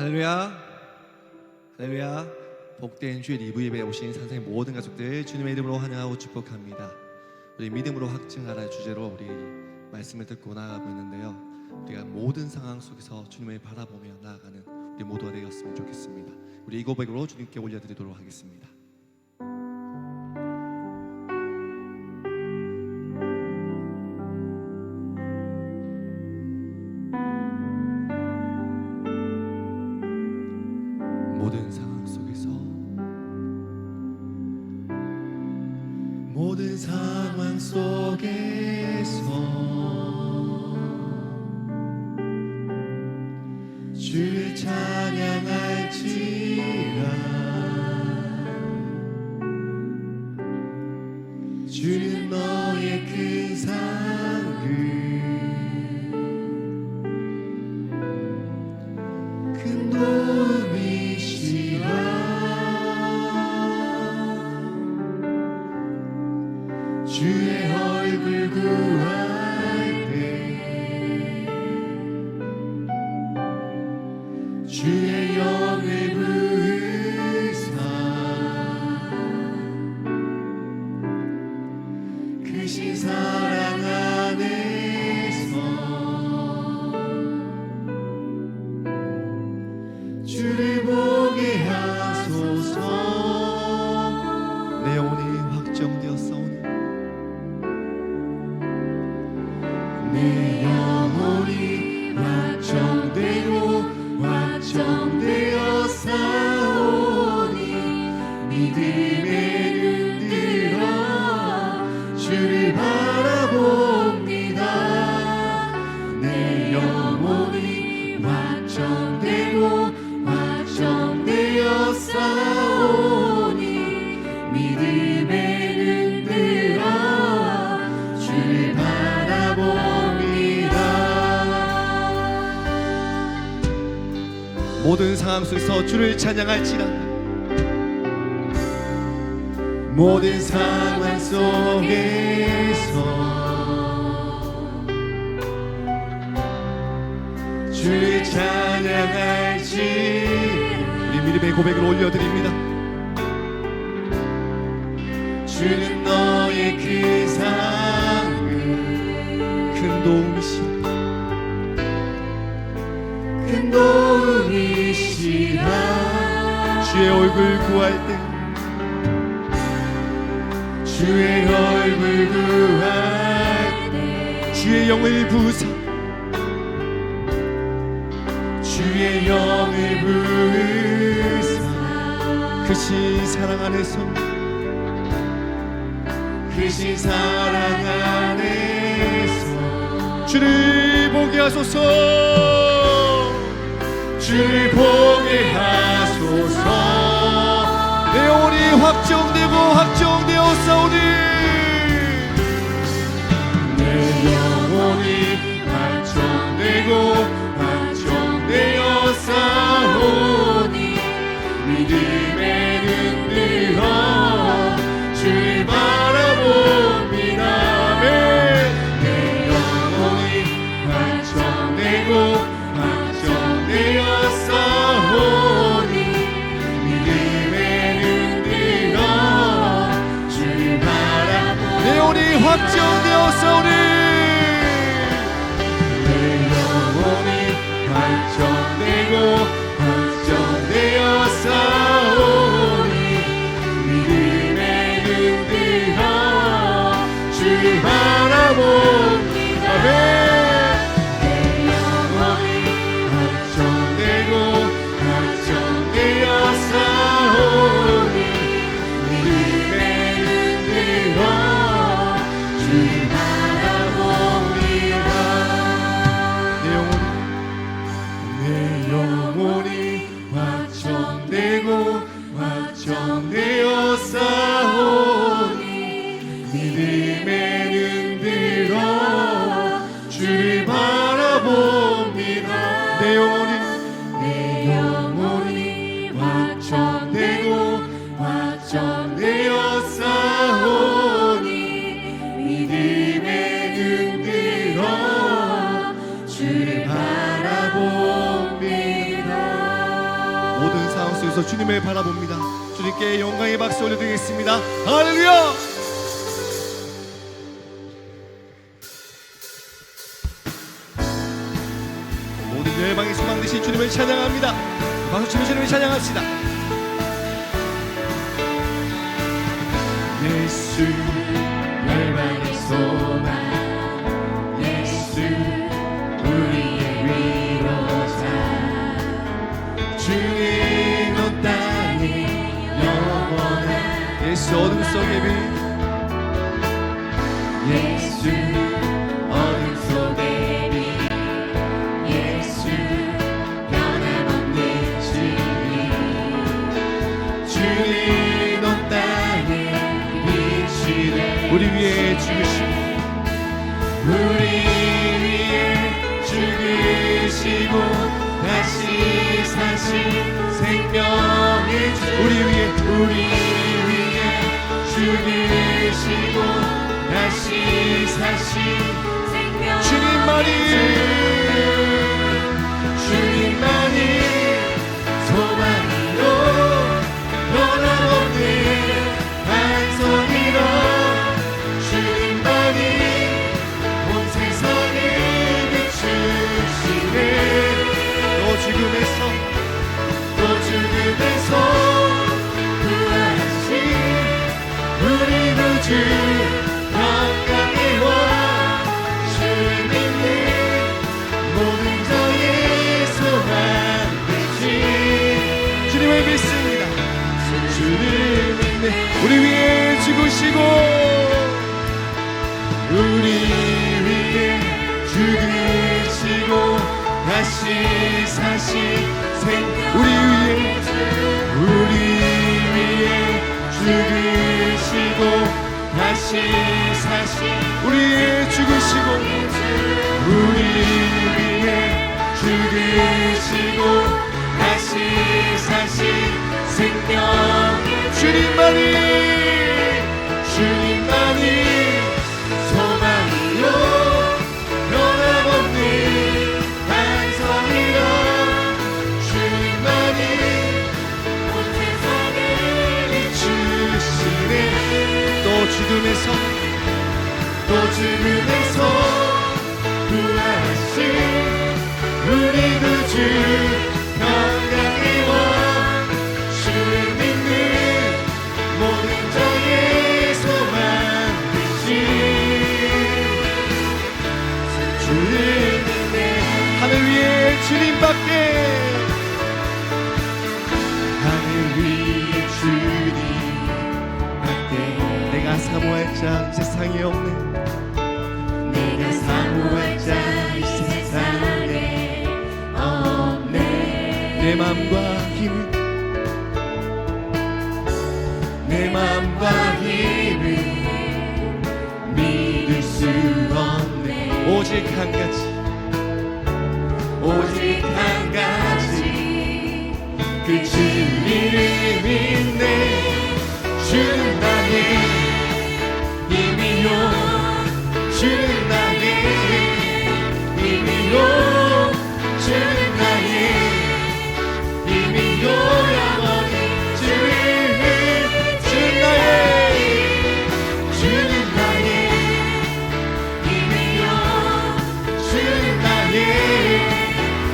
할렐루야, 할렐루야. 복된 주일 2부 예배에 오신 산상의 모든 가족들 주님의 이름으로 환영하고 축복합니다. 우리 믿음으로 확증하라 주제로 우리 말씀을 듣고 나아가고 있는데요, 우리가 모든 상황 속에서 주님을 바라보며 나아가는 우리 모두가 되었으면 좋겠습니다. 우리 이 고백으로 주님께 올려드리도록 하겠습니다. 모든 상황 속에서, 모든 상황 속에서 주를 찬양할지라. 주는 너의 큰 상을, 큰 도움이시라. 주의 얼굴 구할 때 주의 영을 부으사 크신 사랑 안에서 주를 보게 하소서. 내 영혼이 확정되었사오니, 내 영혼이 확정되어 싸우니 믿음에 눈들어 주를 바라봅니다. 내 영혼이 확정되어 싸우니 믿음에 눈들어 주를 바라봅니다. 모든 상황 속에서 주를 찬양할지라. 모든 상황 속에서 주를 찬양할지. 우리 믿음의 고백을 올려드립니다. 주는 너의 그 상을, 큰 도움이시라. 주의 얼굴 구할 때, 주의 얼굴 구할 때 주의 영을 부으사, 주의 영을 부으사 크신 사랑 안에서, 크신 사랑 안에서 주를 보게 하소서. 주를 보게 하소서. 내 영혼이 확정되어 싸우니, 내 영혼이 확정되어 싸우니 믿음에 눈들어 주를 바라봅니다. 내 영혼이 확정되어 싸우니 믿음에 눈들어 주를 바라봅니다. 내 영혼이 확정되어 싸우니, 내 영혼이 모든 상황 속에서 주님을 바라봅니다. 주님께 영광의 박수 올려드리겠습니다. 할렐루야. 모든 열방의 소망 되신 주님을 찬양합니다. 박수 치며 주님을 찬양합시다. 예수 열방의 소망, 예수 우리의 위로자, 주님 온 땅에 영원한 예수 어둠 속의 빛, 예수 어둠 속의 빛, 예수 변함없는 진리, 주님 온 땅에 비치네 우리 위에 죽으시고 우리 위에 죽으시고 다시 사신 생명의 주, 우리 위에 죽으시고 다시 사신 생명의 주님만이 소망이요 변함없는 반석이로 주님만이 온 세상을 비추시네 또 죽음에서 부활하신 우리 구주 영광의 왕, 주 믿는 모든 자의 소망 되시 주님을 믿습니다. 주를 믿네 우리 위에 죽으시고 우리 위에 죽으시고 다시 사신 우리 위에 죽으시고 다시 사신 우리 위에 죽으시고 우리 위에 죽으시고 다시 사신 생명의 주님만이 소망이요 변함없는 반석이요 주님만이 온 세상을 비추시네 또 죽음에서 부활하신 우리 구주 평강의 왕, 주 믿는 모든 자의 소망 되시 주를 믿네 하늘 위에 주님밖에 하늘 위에 주님밖에 내가 사모할 자 이 세상에 없네. 내가 사모할 자 이 세상에 없네 내 맘과 힘은 믿을 수 없네 오직 한 가지 한 가지 그 진리를 믿네 주는 나의 힘이요 주는 나의 힘이요 주는 나의 힘이요 영원히 주는 나의 힘이요 주는 나의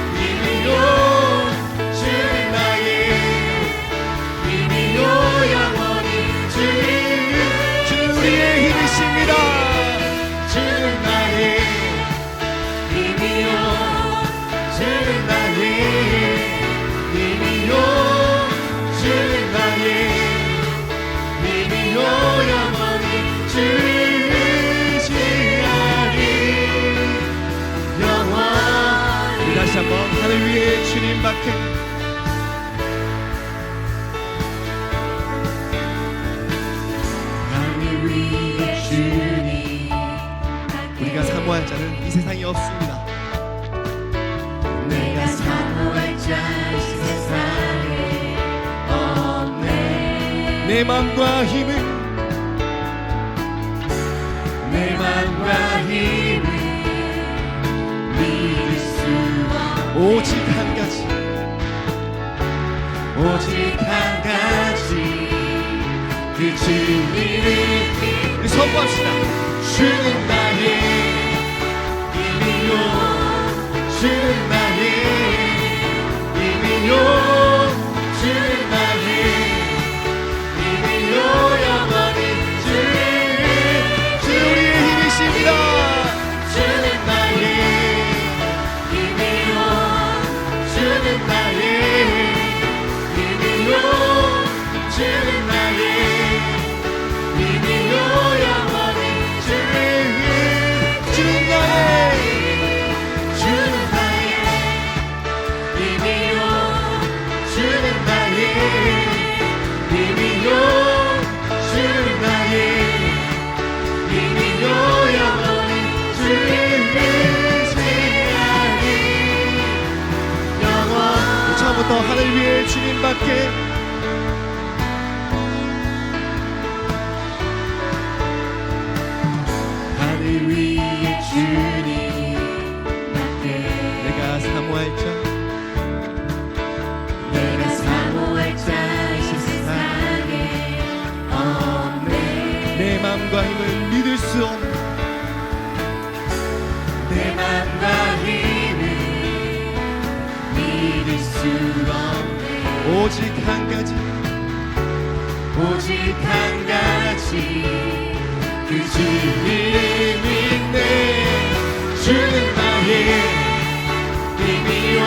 힘이요 주는 나의 힘이요 영원히 주는 우리의 힘이십니다. 주는 나의 힘이요 주는 나의 힘이요 주는 나의 힘이요 영원히 주시하리 영원히 우리 다시 한번 하늘 위에 주님밖에 하늘 위에 주님 우리가 사모할 자는 이 세상에 없습니다. 내가 사모할 자 이 세상에 없네 내 맘과 힘은 내 맘과 힘을 믿을 수 오직 한 가지 오직 한 가지 그 진리를 우리 선포합시다. 주는 나의 힘이요 주는 나의 힘이요 주는 나의 힘이요 영원히 주 우리의 힘이십니다. 주는 나의 힘이요 주는 나의 힘이요 주는 나의 힘이요 영원히 주는 나의 힘이요 주는 나의 힘이요 주는 나의 힘이요 영원히 영원 처음부터 하늘 위에 주님밖에 하늘 위에 주님밖에 내가 사모할 자 내가 사모할 자 이 세상에 없네. 내 맘과 힘을 믿을 수 없는 내 맘과 힘을 믿을 수 없네. 오직 한 가지 오직 한 가지 그 진리를 믿네. 주는 나의 힘이요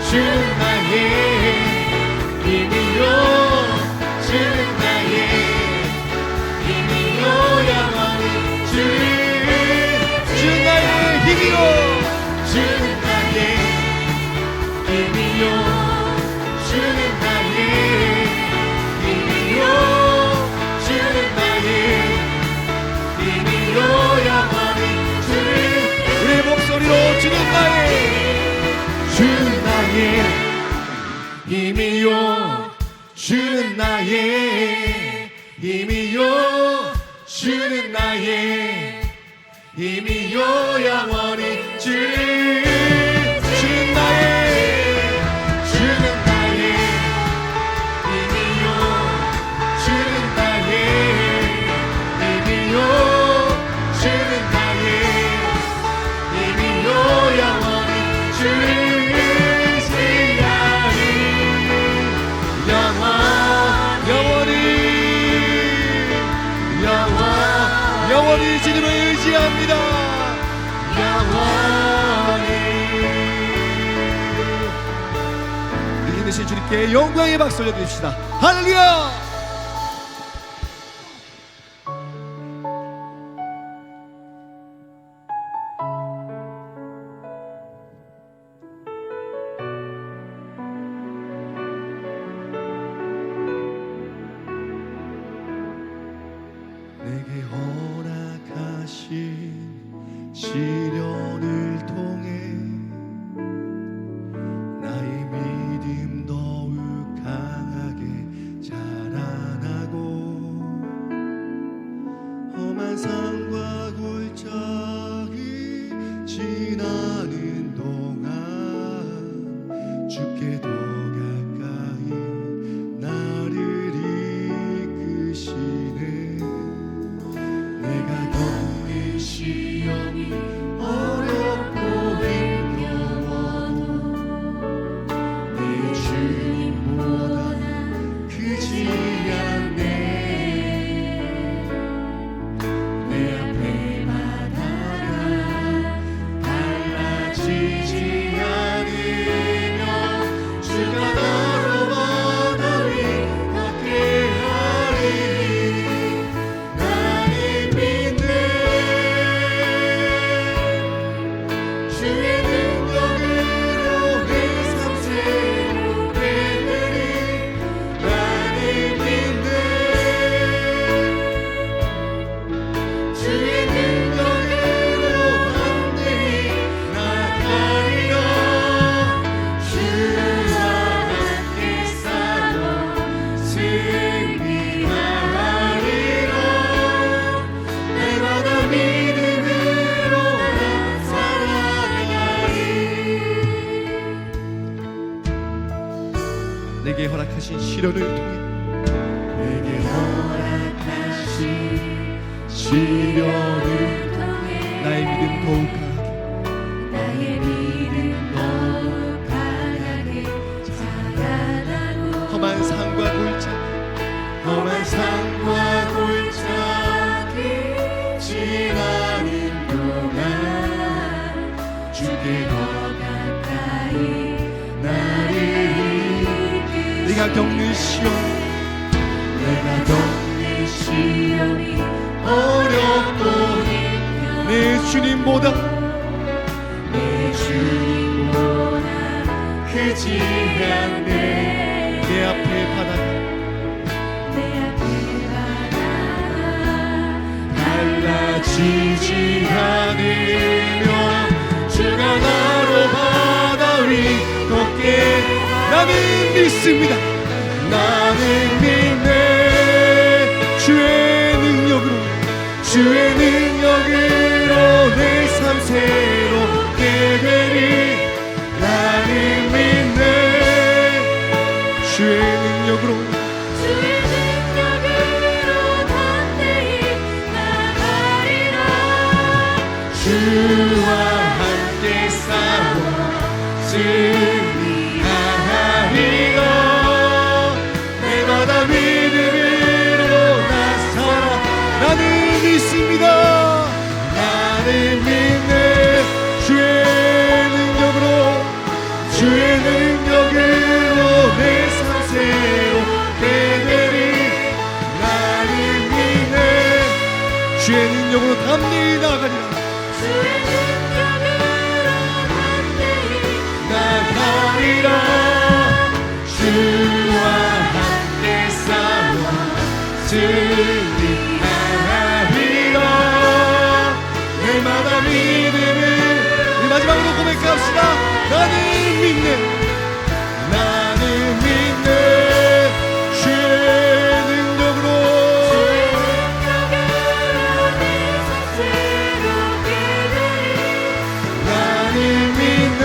주는 나의 힘이요 주는 나의 힘이요 영원히 주는 나의 힘이요 주는 나의 힘이요 주는 나의 힘이요 주는 나의 힘이요 영원히 우리의 목소리로 주는 나의 힘이요 주는 나의 힘이요 주는 나의 힘이요 영원히 주는 나의 힘이요 주는 나의 힘이요 주는 나의 힘이요 영원히 주시리니 영원히 주님을 의지합니다. 우리 힘내신 주님께 영광의 박수 올려드립시다. 할렐루야. 내게 허락하신 시련을 통해 나의 믿음 더욱 강하게 자라 내게 허락하신 시련을 통해 내게 허락하신 시련을 통해 나의 믿음 더욱 강하게 나의 믿음 더욱 강하게 자라나고 험한 산과 골짜기 지나는 동안 주께 더 가까이 나를 이끌 내가 겪는 시험이 어렵고 내 주님보다 크지 않네 내 앞에 바다가 달라지지 않으며 주가 나로 바다 위 걷게 나는 믿습니다. 나는 믿네 주의 능력으로 내 삶 새롭게 되리 나는 믿네 주의 능력으로 담대히 나가리라 주와 함께 싸워 승리하리라 내마다 믿음으로 나서라 나는 믿습니다. 나는 믿네 주의 능력으로 내 삶 새롭게 되리 나는 믿네 주의 능력으로 담대히 나가리라. 주의 능력으로 담대히 나가리라 주와 함께 싸워 승리하리라 내마다 믿음을 우리 마지막으로 고백합시다. 나는 믿네 주의 능력으로 나는 믿네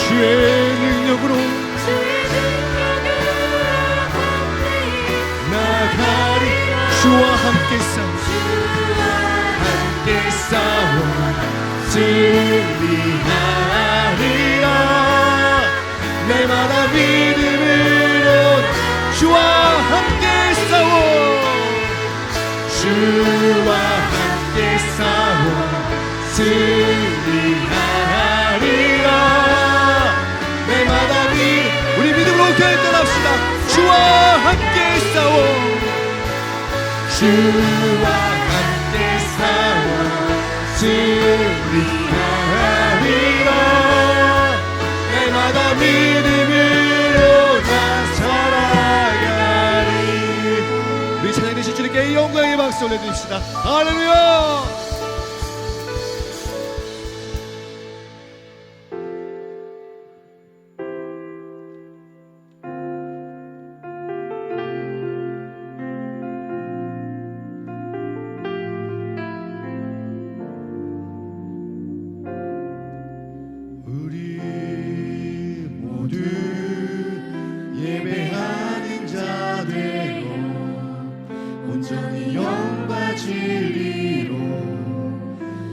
주의 능력으로 나가리 주와 함께 싸워 승리하리라 내마다 믿음으로 주와 함께 싸워 주와 함께 싸워 승리하리라 내마다 우리 믿음으로 결단합시다. 주와 함께 싸워 주와 함께 싸워 승리하리라 내마다 믿음으로 나서나가리 우리 찬양의 되신 주님께 영광의 박수 올려드립시다. 할렐루야. 우리 모두 예배하는 자대로 온전히 영과 진리로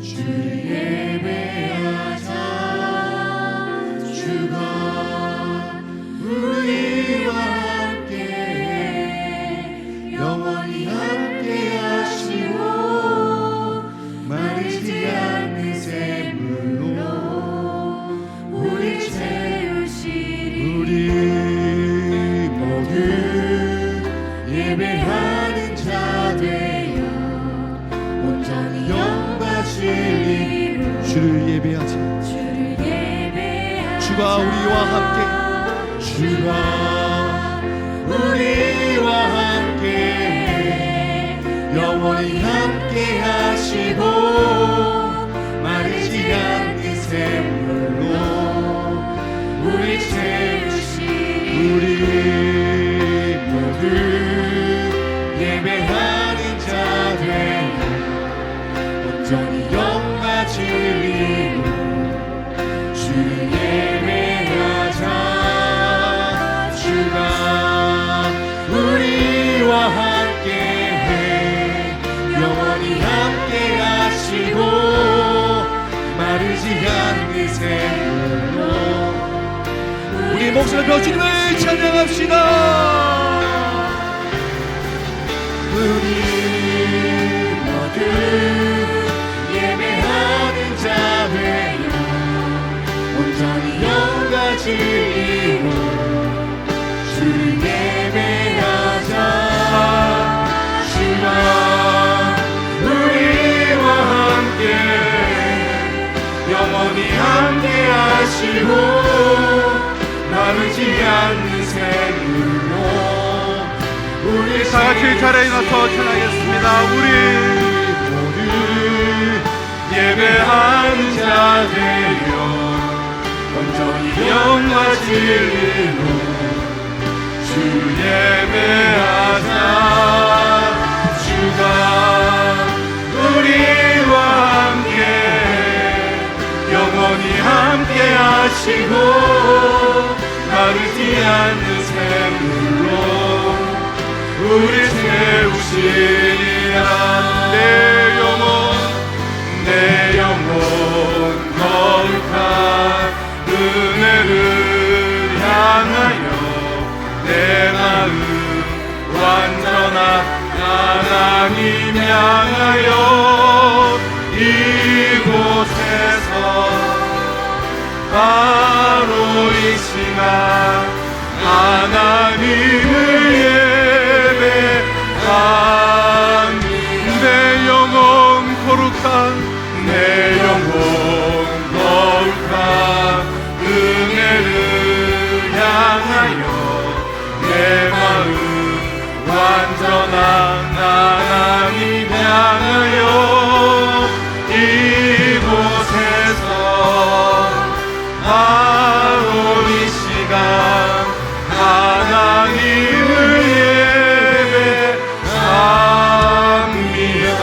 주를 예배하자 주가 우리와 함께 영원히 함께 하시고 마르지 않는 샘물로 우리 채우시리 우리 모두 예배하는 자 되어 온전히 영과 진리로 주를 예배하자. 주가 우리와 함께 주가 우리와 함께 영원히 함께 하시고 마르지 않는 샘물로 우리 채우시리 우리 모두 예배하는 자 되어 온전히 영과 진리로 주를 예배하자 샘물로 우리 목소리 펴 주님을 찬양합시다. 우리 모두 예배하는 자 되어 온전히 영과 진리로 주를 예배하자. 주가 우리와 함께 영원히 함께 하시고 마르지 않는 샘물로 우리 다 같이 자리에 일어나서 찬양하겠습니다. 우리 모두 예배하는 자 되어 온전히 영과 진리로 주 예배하자. 주가 우리와 함께 영원히 함께 하시고 마르지 않는 샘물로 우리 채우시리라. 내 영혼 거룩한 은혜를 향하여 내 마음 완전한 하나님 향하여 이곳에서 바로 이 시간 하나님을 예배합니다. 내 영혼 거룩한 내 영혼 거룩한 은혜를 향하여 내 마음 완전한 하나님 향하여 이곳에서 바로 이 시간 하나님을 예배합니다.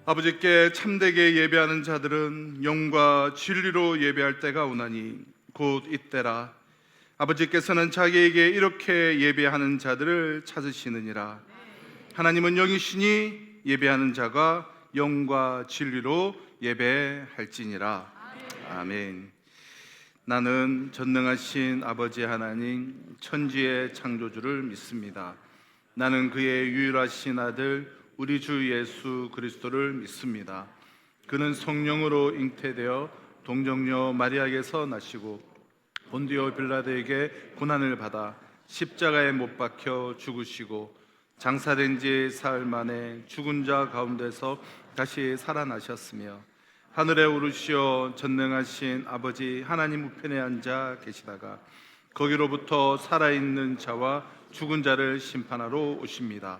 아버지께 참되게 예배하는 자들은 영과 진리로 예배할 때가 오나니 곧 이때라. 아버지께서는 자기에게 이렇게 예배하는 자들을 찾으시느니라. 하나님은 영이시니 예배하는 자가 영과 진리로 예배할지니라. 아멘. 나는 전능하신 아버지 하나님 천지의 창조주를 믿습니다. 나는 그의 유일하신 아들 우리 주 예수 그리스도를 믿습니다. 그는 성령으로 잉태되어 동정녀 마리아에게서 나시고 본디오 빌라도에게 고난을 받아 십자가에 못 박혀 죽으시고 장사된 지 사흘 만에 죽은 자 가운데서 다시 살아나셨으며 하늘에 오르시어 전능하신 아버지 하나님 우편에 앉아 계시다가 거기로부터 살아있는 자와 죽은 자를 심판하러 오십니다.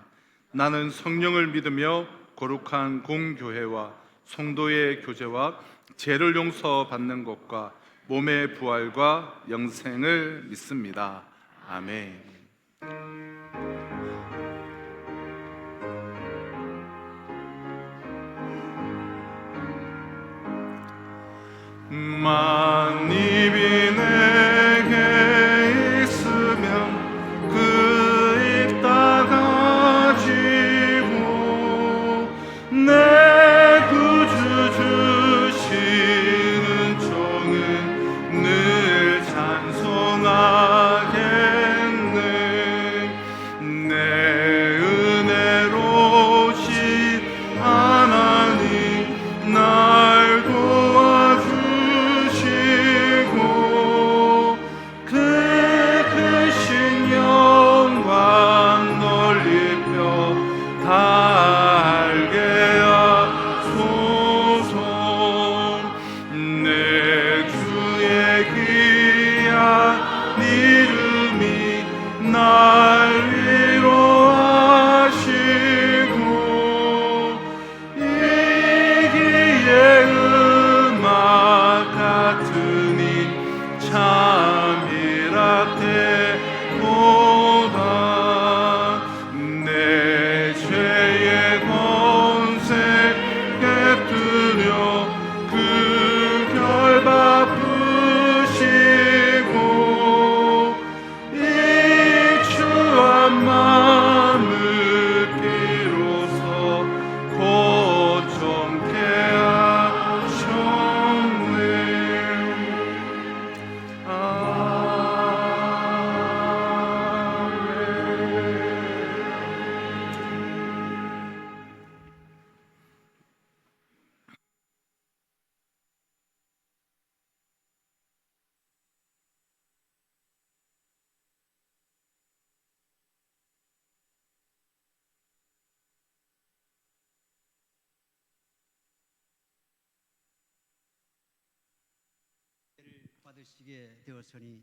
나는 성령을 믿으며 거룩한 공교회와 성도의 교제와 죄를 용서받는 것과 몸의 부활과 영생을 믿습니다. 아멘. 만입이 내게 있으면 그 입 닫아지고 내 구주 주시는 종은 늘 찬송하겠네. 내 은혜로우신 하나님 날 도와주시고 그 크신 영광 널리 펴 다 알게 하소서. 내 주의 귀한 이름이 날 위로하시고 이기의 음악 같으니 참이라 때보다 내 죄의 권세 깨뜨려 그 결 바쁘시고 이 추한 마음을 비로소 곧 좀 깨 받으시게 되었으니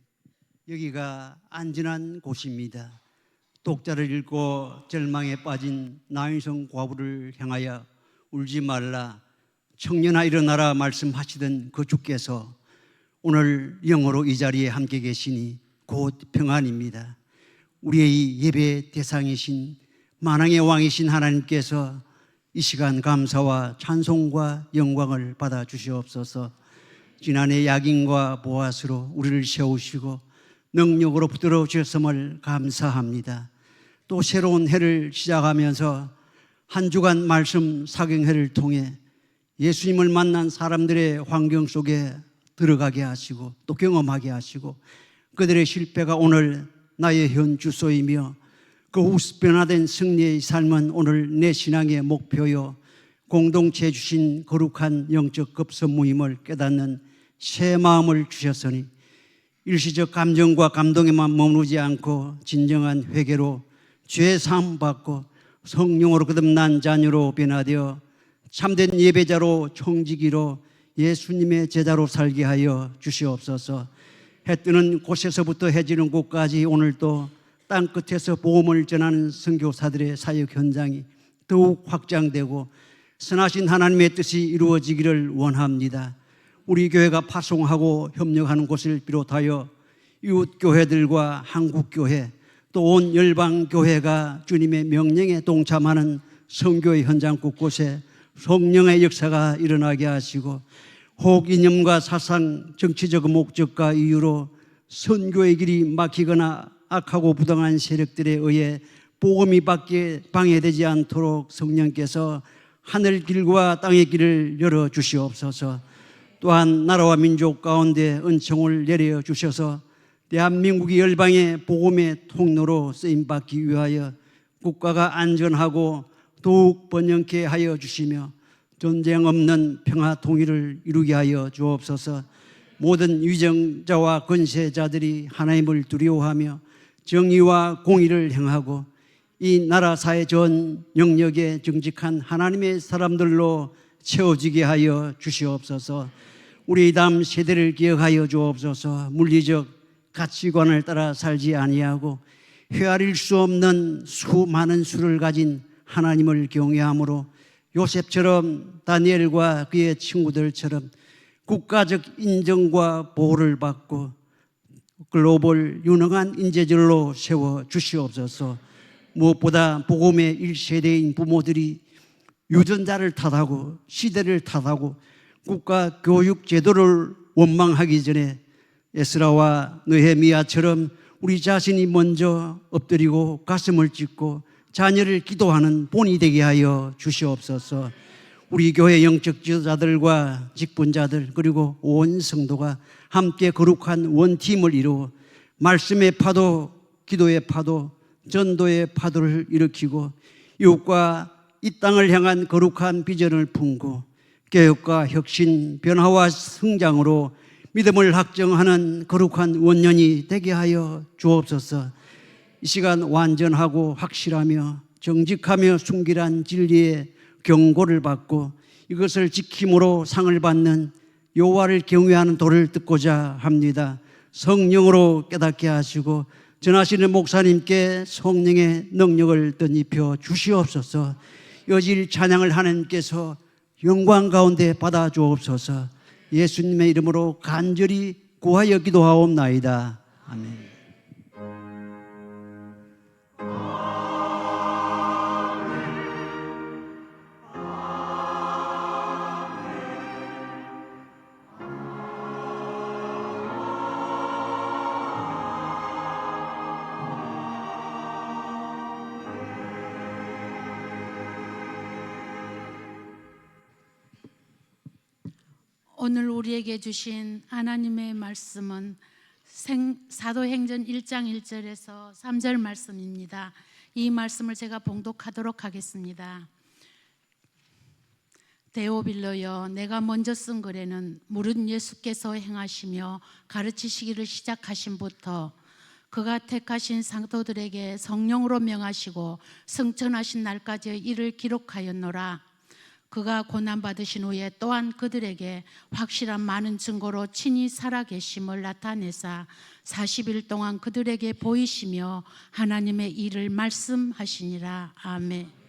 여기가 안전한 곳입니다. 독자를 읽고 절망에 빠진 나인성 과부를 향하여 울지 말라, 청년아 일어나라 말씀하시던 그 주께서 오늘 영어로 이 자리에 함께 계시니 곧 평안입니다. 우리의 예배 대상이신 만왕의 왕이신 하나님께서 이 시간 감사와 찬송과 영광을 받아 주시옵소서. 지난해 약인과 보아스로 우리를 세우시고 능력으로 붙들어 주셨음을 감사합니다. 또 새로운 해를 시작하면서 한 주간 말씀 사경회를 통해 예수님을 만난 사람들의 환경 속에 들어가게 하시고 또 경험하게 하시고 그들의 실패가 오늘 나의 현 주소이며 그 후 변화된 승리의 삶은 오늘 내 신앙의 목표요 공동체에 주신 거룩한 영적 급선무임을 깨닫는 새 마음을 주셨으니 일시적 감정과 감동에만 머무르지 않고 진정한 회개로 죄 사함 받고 성령으로 거듭난 자녀로 변화되어 참된 예배자로 청지기로 예수님의 제자로 살게 하여 주시옵소서. 해 뜨는 곳에서부터 해 지는 곳까지 오늘도 땅끝에서 복음을 전하는 선교사들의 사역 현장이 더욱 확장되고 선하신 하나님의 뜻이 이루어지기를 원합니다. 우리 교회가 파송하고 협력하는 곳을 비롯하여 이웃교회들과 한국교회 또 온 열방교회가 주님의 명령에 동참하는 선교의 현장 곳곳에 성령의 역사가 일어나게 하시고 혹 이념과 사상, 정치적 목적과 이유로 선교의 길이 막히거나 악하고 부당한 세력들에 의해 복음이 방해되지 않도록 성령께서 하늘 길과 땅의 길을 열어 주시옵소서. 또한 나라와 민족 가운데 은총을 내려 주셔서 대한민국이 열방의 복음의 통로로 쓰임받기 위하여 국가가 안전하고 더욱 번영케 하여 주시며 전쟁 없는 평화 통일을 이루게 하여 주옵소서. 모든 위정자와 권세자들이 하나님을 두려워하며 정의와 공의를 행하고 이 나라 사회 전 영역에 정직한 하나님의 사람들로 채워지게 하여 주시옵소서. 우리 다음 세대를 기억하여 주옵소서. 물리적 가치관을 따라 살지 아니하고 헤아릴 수 없는 수많은 수를 가진 하나님을 경외함으로 요셉처럼 다니엘과 그의 친구들처럼 국가적 인정과 보호를 받고 글로벌 유능한 인재들로 세워 주시옵소서. 무엇보다 복음의 1세대인 부모들이 유전자를 탓하고 시대를 탓하고 국가 교육 제도를 원망하기 전에 에스라와 느헤미야처럼 우리 자신이 먼저 엎드리고 가슴을 찢고 자녀를 기도하는 본이 되게 하여 주시옵소서. 우리 교회 영적 지도자들과 직분자들 그리고 온 성도가 함께 거룩한 원팀을 이루어 말씀의 파도, 기도의 파도, 전도의 파도를 일으키고 이웃과 이 땅을 향한 거룩한 비전을 품고 개혁과 혁신, 변화와 성장으로 믿음을 확정하는 거룩한 원년이 되게 하여 주옵소서. 이 시간 완전하고 확실하며 정직하며 순결한 진리의 경고를 받고 이것을 지킴으로 상을 받는 여호와를 경외하는 도를 듣고자 합니다. 성령으로 깨닫게 하시고 전하시는 목사님께 성령의 능력을 덧입혀 주시옵소서. 여질 찬양을 하나님께서 영광 가운데 받아 주옵소서. 예수님의 이름으로 간절히 구하여 기도하옵나이다. 아멘. 오늘 우리에게 주신 하나님의 말씀은 사도행전 1장 1절에서 3절 말씀입니다. 이 말씀을 제가 봉독하도록 하겠습니다. 데오빌로여, 내가 먼저 쓴 글에는 무릇 예수께서 행하시며 가르치시기를 시작하신부터 그가 택하신 상도들에게 성령으로 명하시고 성천하신 날까지의 일을 기록하였노라. 그가 고난받으신 후에 또한 그들에게 확실한 많은 증거로 친히 살아계심을 나타내사 40일 동안 그들에게 보이시며 하나님의 일을 말씀하시니라. 아멘.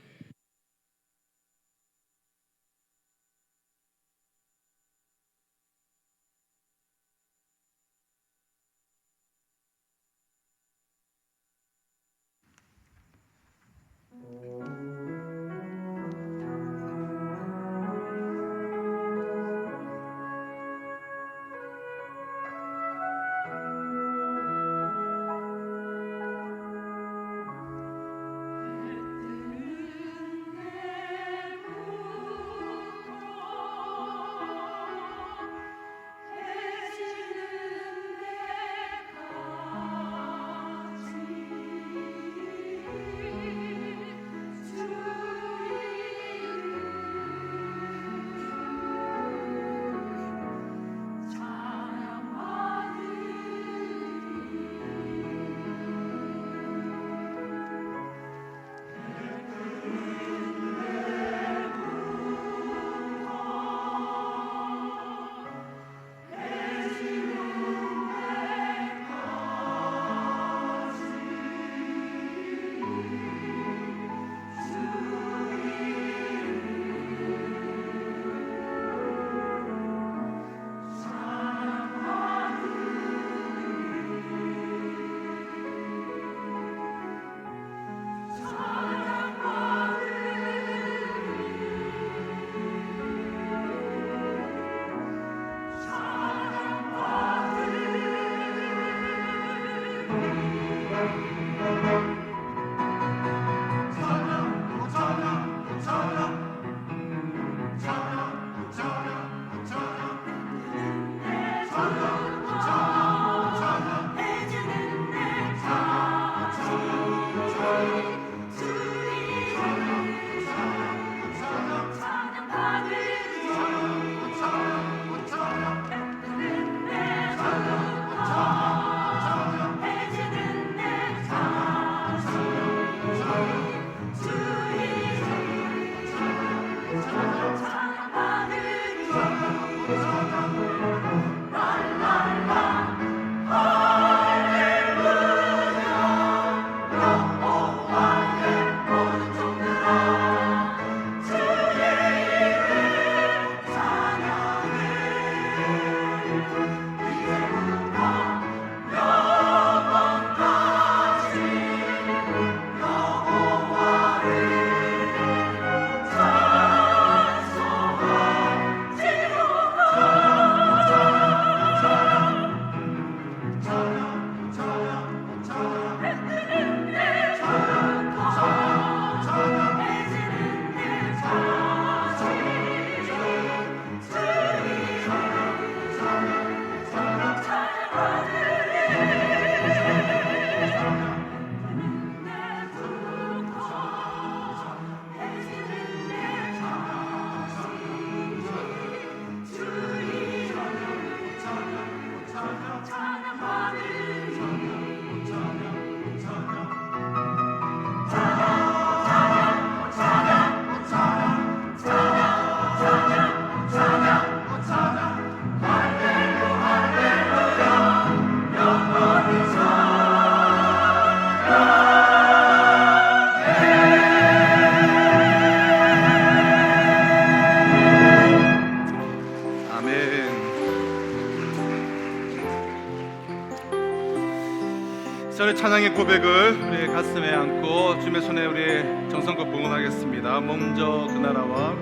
저의 찬양의 고백을 우리의 가슴에 안고 주님의 손에 우리 정성껏 봉헌하겠습니다. 먼저 그 나라와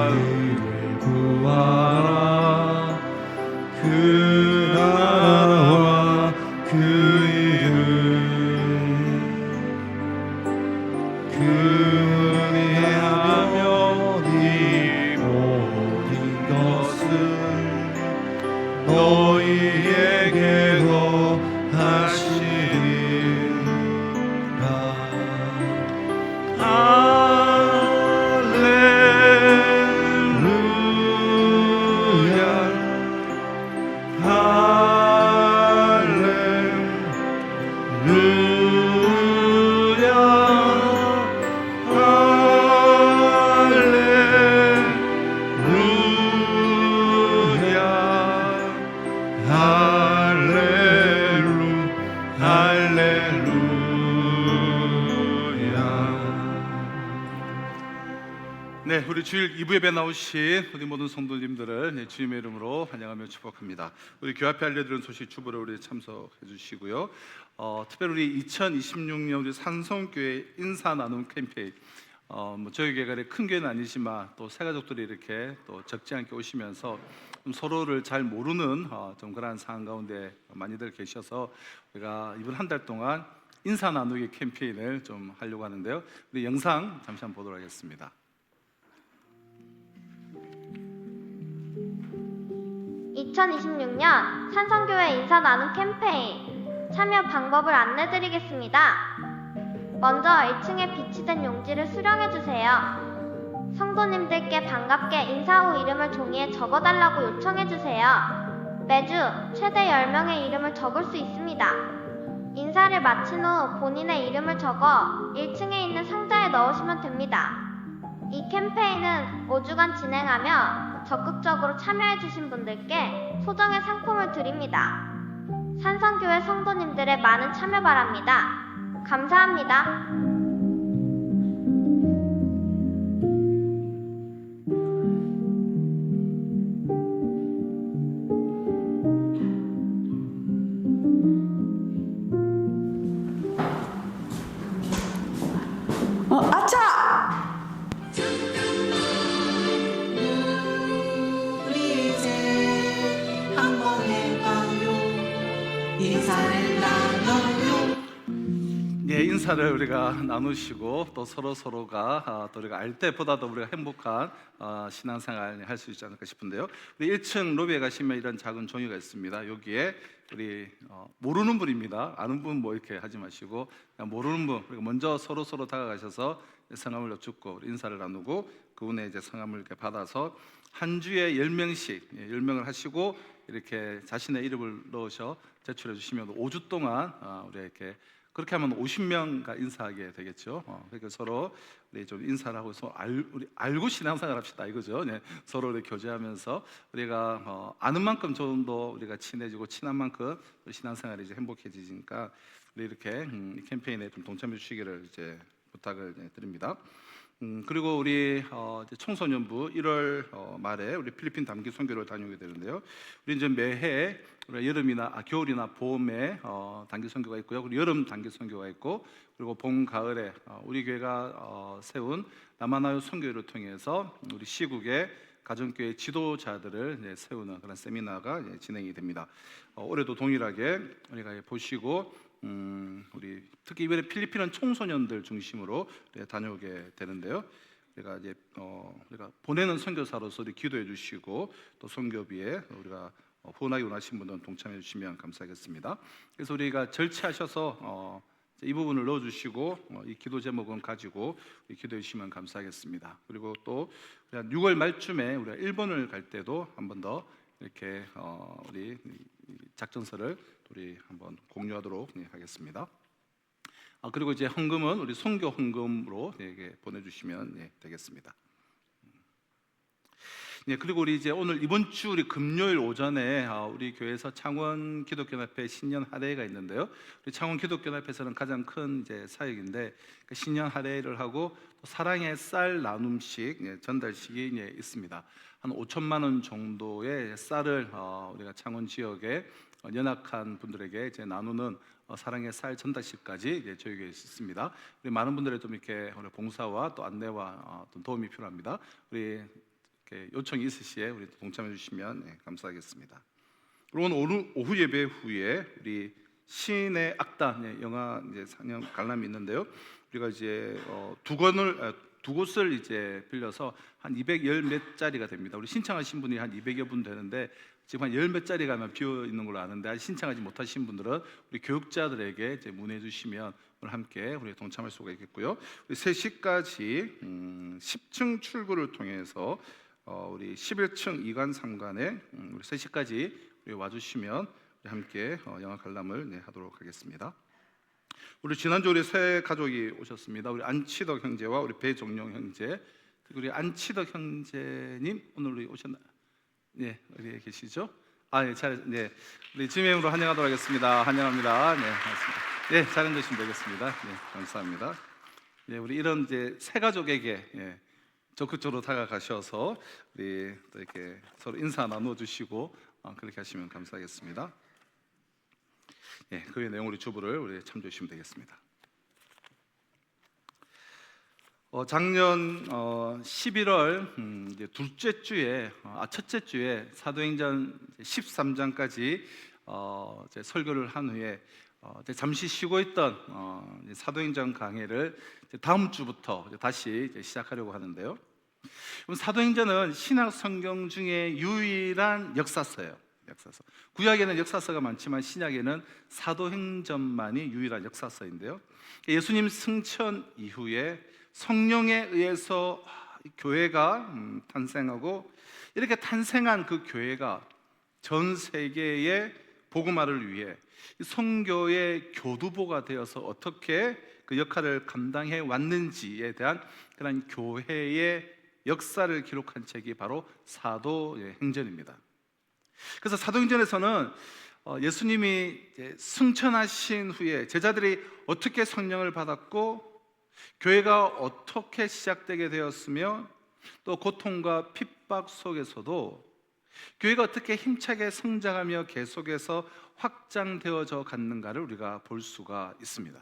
의를 구하라. 그 나라와 그 일을 그리하며 이 모든 것은 너희에게도 하시리라. 할렐루야 할렐루야 우리 주일 2부 예배 나오신 우리 모든 성도님들을 주님의 이름으로 환영하며 축복합니다. 우리 교회 앞에 알려드린 소식 주보를 우리 참석해 주시고요. 특별히 우리 2026년 우리 산성교회 인사 나눔 캠페인, 저희 교회가 큰 교회는 아니지만 또 새가족들이 이렇게 또 적지 않게 오시면서 좀 서로를 잘 모르는 좀 그런 상황 가운데 많이들 계셔서 우리가 이번 한 달 동안 인사 나누기 캠페인을 좀 하려고 하는데요. 우리 영상 잠시 한번 보도록 하겠습니다. 2026년 산성교회 인사 나눔 캠페인 참여 방법을 안내드리겠습니다. 먼저 1층에 비치된 용지를 수령해주세요. 성도님들께 반갑게 인사 후 이름을 종이에 적어달라고 요청해주세요. 매주 최대 10명의 이름을 적을 수 있습니다. 인사를 마친 후 본인의 이름을 적어 1층에 있는 상자에 넣으시면 됩니다. 이 캠페인은 5주간 진행하며 적극적으로 참여해주신 분들께 소정의 상품을 드립니다. 산성교회 성도님들의 많은 참여 바랍니다. 감사합니다. 우리 이제 한번 해봐요. 인사를 나눠요. 예, 인사를 우리가 나누시고 또 서로가 또 우리가 알 때보다도 우리가 행복한 신앙생활 할 수 있지 않을까 싶은데요. 우리 1층 로비에 가시면 이런 작은 종이가 있습니다. 여기에 우리 모르는 분입니다. 아는 분 뭐 이렇게 하지 마시고 그냥 모르는 분, 그리고 먼저 서로 다가가셔서 성함을 여쭙고 인사를 나누고 그분의 이제 성함을 이렇게 받아서 한 주에 10명씩 10명을 하시고 이렇게 자신의 이름을 넣으셔 제출해 주시면 5주 동안 우리 이렇게 그렇게 하면 50명과 인사하게 되겠죠. 그러니까 서로 우리 좀 인사를 하고 우리 알고 신앙생활 합시다 이거죠. 네, 서로 이렇게 교제하면서 우리가 아는 만큼 좀 더 우리가 친해지고 친한 만큼 신앙생활이 이제 행복해지니까 우리 이렇게 이 캠페인에 좀 동참해 주시기를 이제 부탁을 드립니다. 그리고 우리 이제 청소년부 1월 말에 우리 필리핀 단기 선교를 다녀오게 되는데요. 우리 이제 매해 우리 여름이나 겨울이나 봄에 단기 선교가 있고요. 그리고 여름 단기 선교가 있고 그리고 봄 가을에 우리 교회가 세운 남아나요 선교를 통해서 우리 시국의 가정교회 지도자들을 세우는 그런 세미나가 진행이 됩니다. 올해도 동일하게 우리가 보시고 우리 특히 이번에 필리핀은 청소년들 중심으로 다녀오게 되는데요. 우리가 이제 우리가 보내는 선교사로서 우리 기도해 주시고 또 선교비에 우리가 후원하기 원하신 분들은 동참해 주시면 감사하겠습니다. 그래서 우리가 절차하셔서 이 부분을 넣어주시고 이 기도 제목은 가지고 기도해 주시면 감사하겠습니다. 그리고 또 6월 말쯤에 우리가 일본을 갈 때도 한 번 더 이렇게 우리 작전서를 우리 한번 공유하도록 하겠습니다. 그리고 이제 헌금은 우리 선교 헌금으로 보내주시면 되겠습니다. 그리고 우리 이제 오늘 이번 주 우리 금요일 오전에 우리 교회에서 창원 기독교연합회 신년 할애가 있는데요. 우리 창원 기독교연합회에서는 가장 큰 이제 사역인데 그 신년 할애를 하고 또 사랑의 쌀 나눔식 전달식이 있습니다. 한 5천만 원 정도의 쌀을 우리가 창원 지역에 연약한 분들에게 이제 나누는 사랑의 쌀 전달식까지 이제 저희 교회에 있습니다. 우리 많은 분들의 좀 이렇게 봉사와 또 안내와 또 도움이 필요합니다. 우리 요청이 있으시에 우리 동참해 주시면 감사하겠습니다. 그리고 오늘 오후 예배 후에 우리 신의 악단 영화 이제 상영 관람이 있는데요. 우리가 이제 두 곳을 이제 빌려서 한 210 몇 짜리가 됩니다. 우리 신청하신 분이 한 200여 분 되는데 지금 한 10 몇 짜리가 비어 있는 걸로 아는데 아직 신청하지 못하신 분들은 우리 교육자들에게 이제 문의해 주시면 오늘 함께 우리 동참할 수가 있겠고요. 우리 3시까지 10층 출구를 통해서 우리 11층 2관 3관에 우리 3시까지 우리 와주시면 우리 함께 영화 관람을 하도록 하겠습니다. 우리 지난주 우리 새 가족이 오셨습니다. 우리 안치덕 형제와 우리 배종용 형제, 그리고 우리 안치덕 형제님 오늘 우리 오셨나요? 네, 어디에 계시죠? 네, 우리 주님으로 환영하도록 하겠습니다. 환영합니다. 네, 반갑습니다. 네, 잘 앉으시면 되겠습니다. 네, 감사합니다. 네, 우리 이런 이제 새 가족에게 적극적으로 다가가셔서 우리 또 이렇게 서로 인사 나누어 주시고 그렇게 하시면 감사하겠습니다. 예, 그 내용 우리 주부를 우리 참조해 주시면 되겠습니다. 작년 11월 이제 첫째 주에 사도행전 13장까지 이제 설교를 한 후에 이제 잠시 쉬고 있던 이제 사도행전 강해를 이제 다음 주부터 이제 다시 이제 시작하려고 하는데요. 사도행전은 신약 성경 중에 유일한 역사서예요. 역사서. 구약에는 역사서가 많지만 신약에는 사도행전만이 유일한 역사서인데요. 예수님 승천 이후에 성령에 의해서 교회가 탄생하고, 이렇게 탄생한 그 교회가 전 세계의 복음화를 위해 선교의 교두보가 되어서 어떻게 그 역할을 감당해 왔는지에 대한 그런 교회의 역사를 기록한 책이 바로 사도행전입니다. 그래서 사도행전에서는 예수님이 승천하신 후에 제자들이 어떻게 성령을 받았고, 교회가 어떻게 시작되게 되었으며, 또 고통과 핍박 속에서도 교회가 어떻게 힘차게 성장하며 계속해서 확장되어져 갔는가를 우리가 볼 수가 있습니다.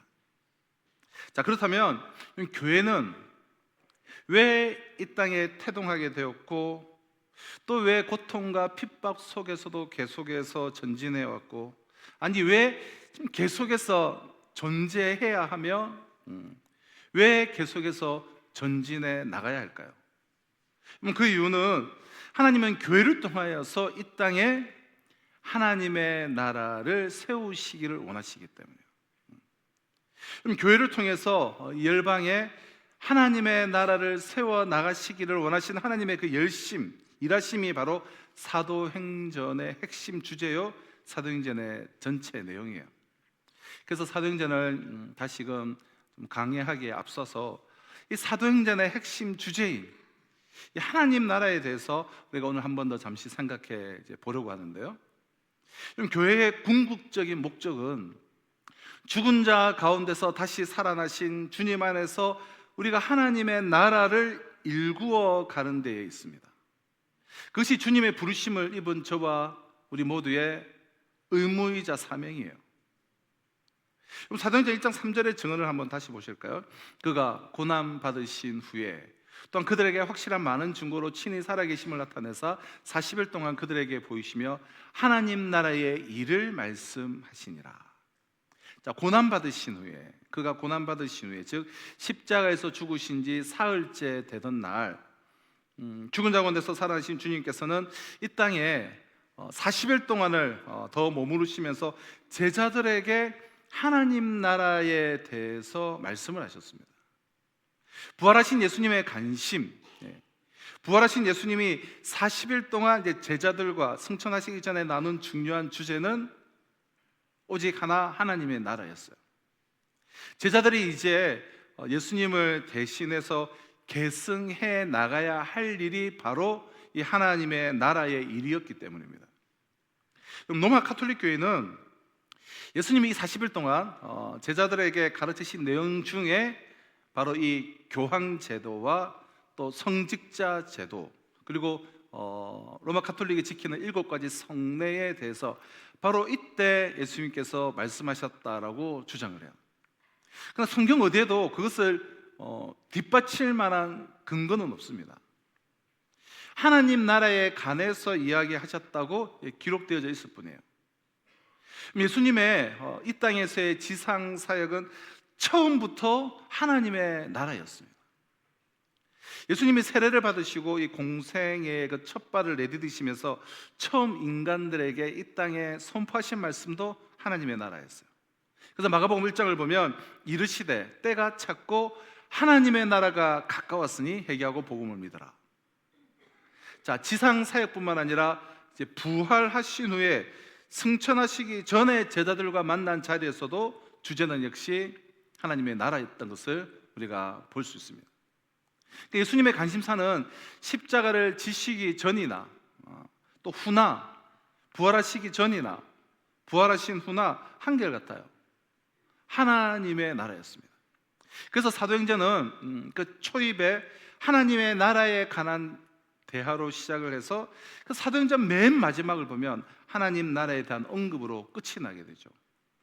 자, 그렇다면 교회는 왜 이 땅에 태동하게 되었고, 또 왜 고통과 핍박 속에서도 계속해서 전진해 왔고, 아니 왜 계속해서 존재해야 하며 왜 계속해서 전진해 나가야 할까요? 그 이유는 하나님은 교회를 통하여서 이 땅에 하나님의 나라를 세우시기를 원하시기 때문이에요. 그럼 교회를 통해서 이 열방에 하나님의 나라를 세워 나가시기를 원하시는 하나님의 그 열심, 일하심이 바로 사도행전의 핵심 주제요, 사도행전의 전체 내용이에요. 그래서 사도행전을 다시금 좀 강의하기에 앞서서 이 사도행전의 핵심 주제인 이 하나님 나라에 대해서 우리가 오늘 한 번 더 잠시 생각해 보려고 하는데요. 그럼 교회의 궁극적인 목적은 죽은 자 가운데서 다시 살아나신 주님 안에서 우리가 하나님의 나라를 일구어 가는 데에 있습니다. 그것이 주님의 부르심을 입은 저와 우리 모두의 의무이자 사명이에요. 그럼 사도행전 1장 3절의 증언을 한번 다시 보실까요? 그가 고난 받으신 후에 또한 그들에게 확실한 많은 증거로 친히 살아계심을 나타내사 40일 동안 그들에게 보이시며 하나님 나라의 일을 말씀하시니라. 자, 고난 받으신 후에, 그가 고난 받으신 후에, 즉 십자가에서 죽으신 지 사흘째 되던 날, 죽은 자 가운데서 살아나신 주님께서는 이 땅에 40일 동안을 더 머무르시면서 제자들에게 하나님 나라에 대해서 말씀을 하셨습니다. 부활하신 예수님의 관심, 부활하신 예수님이 40일 동안 이제 제자들과 승천하시기 전에 나눈 중요한 주제는 오직 하나, 하나님의 나라였어요. 제자들이 이제 예수님을 대신해서 계승해 나가야 할 일이 바로 이 하나님의 나라의 일이었기 때문입니다. 그럼 로마 카톨릭 교회는 예수님이 이 40일 동안 제자들에게 가르치신 내용 중에 바로 이 교황 제도와 또 성직자 제도, 그리고 로마 카톨릭이 지키는 7가지 성례에 대해서 바로 이때 예수님께서 말씀하셨다라고 주장을 해요. 그러나 성경 어디에도 그것을 뒷받칠 만한 근거는 없습니다. 하나님 나라에 관해서 이야기하셨다고 기록되어져 있을 뿐이에요. 예수님의 이 땅에서의 지상 사역은 처음부터 하나님의 나라였습니다. 예수님이 세례를 받으시고 이 공생의 그 첫 발을 내디디시면서 처음 인간들에게 이 땅에 선포하신 말씀도 하나님의 나라였어요. 그래서 마가복음 1장을 보면 이르시되 때가 찼고 하나님의 나라가 가까웠으니 회개하고 복음을 믿어라. 자, 지상 사역뿐만 아니라 이제 부활하신 후에 승천하시기 전에 제자들과 만난 자리에서도 주제는 역시 하나님의 나라였던 것을 우리가 볼 수 있습니다. 예수님의 관심사는 십자가를 지시기 전이나 또 후나, 부활하시기 전이나 부활하신 후나 한결같아요. 하나님의 나라였습니다. 그래서 사도행전은 그 초입에 하나님의 나라에 관한 대화로 시작을 해서 그 사도행전 맨 마지막을 보면 하나님 나라에 대한 언급으로 끝이 나게 되죠.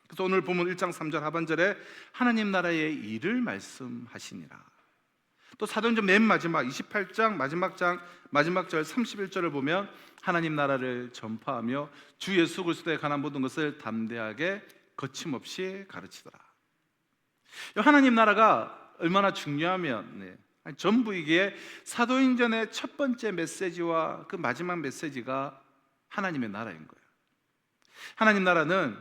그래서 오늘 보면 1장 3절 하반절에 하나님 나라의 일을 말씀하시니라. 또 사도행전 맨 마지막 28장 마지막 절 31절을 보면 하나님 나라를 전파하며 주 예수 그리스도에 관한 모든 것을 담대하게 거침없이 가르치더라. 하나님 나라가 얼마나 중요하면 전부이기에 사도행전의 첫 번째 메시지와 그 마지막 메시지가 하나님의 나라인 거예요. 하나님 나라는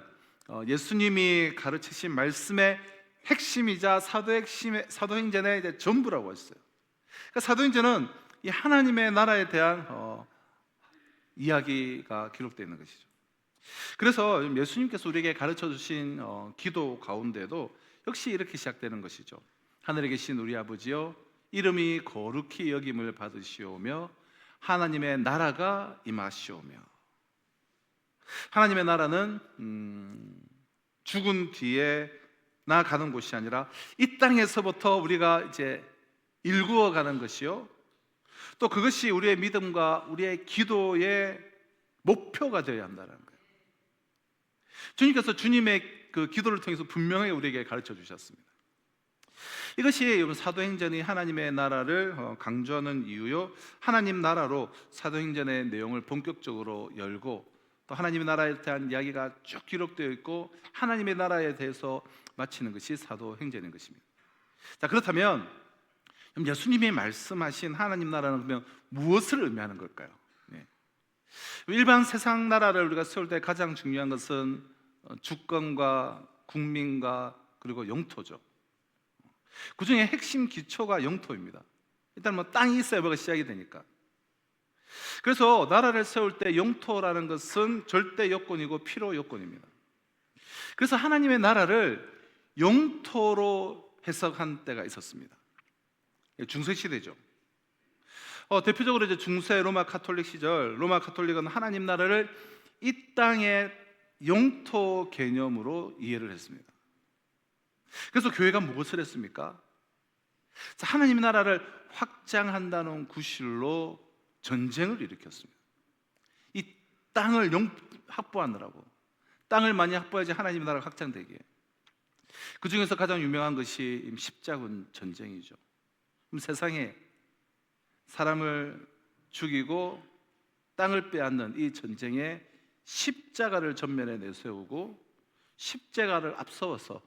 예수님이 가르치신 말씀의 핵심이자 사도행전의 이제 전부라고 했어요. 그러니까 사도행전은 이 하나님의 나라에 대한 이야기가 기록되어 있는 것이죠. 그래서 예수님께서 우리에게 가르쳐 주신 기도 가운데도 역시 이렇게 시작되는 것이죠. 하늘에 계신 우리 아버지여, 이름이 거룩히 여김을 받으시오며 하나님의 나라가 임하시오며. 하나님의 나라는 죽은 뒤에 나아가는 곳이 아니라 이 땅에서부터 우리가 이제 일구어가는 것이요, 또 그것이 우리의 믿음과 우리의 기도의 목표가 되어야 한다는 거예요. 주님께서 주님의 그 기도를 통해서 분명하게 우리에게 가르쳐 주셨습니다. 이것이 사도행전이 하나님의 나라를 강조하는 이유요, 하나님 나라로 사도행전의 내용을 본격적으로 열고 또 하나님의 나라에 대한 이야기가 쭉 기록되어 있고 하나님의 나라에 대해서 마치는 것이 사도행전인 것입니다. 자, 그렇다면 예수님이 말씀하신 하나님 나라는 그러면 무엇을 의미하는 걸까요? 일반 세상 나라를 우리가 세울 때 가장 중요한 것은 주권과 국민과 그리고 영토죠. 그 중에 핵심 기초가 영토입니다. 일단 땅이 있어야 뭐가 시작이 되니까. 그래서 나라를 세울 때 영토라는 것은 절대 요건이고 필요 요건입니다. 그래서 하나님의 나라를 영토로 해석한 때가 있었습니다. 중세 시대죠. 대표적으로 이제 중세 로마 가톨릭 시절, 로마 가톨릭은 하나님 나라를 이 땅의 영토 개념으로 이해를 했습니다. 그래서 교회가 무엇을 했습니까? 하나님의 나라를 확장한다는 구실로 전쟁을 일으켰습니다. 이 땅을 확보하느라고, 땅을 많이 확보해야지 하나님의 나라가 확장되기에. 그 중에서 가장 유명한 것이 십자군 전쟁이죠. 세상에 사람을 죽이고 땅을 빼앗는 이 전쟁에 십자가를 전면에 내세우고 십자가를 앞서서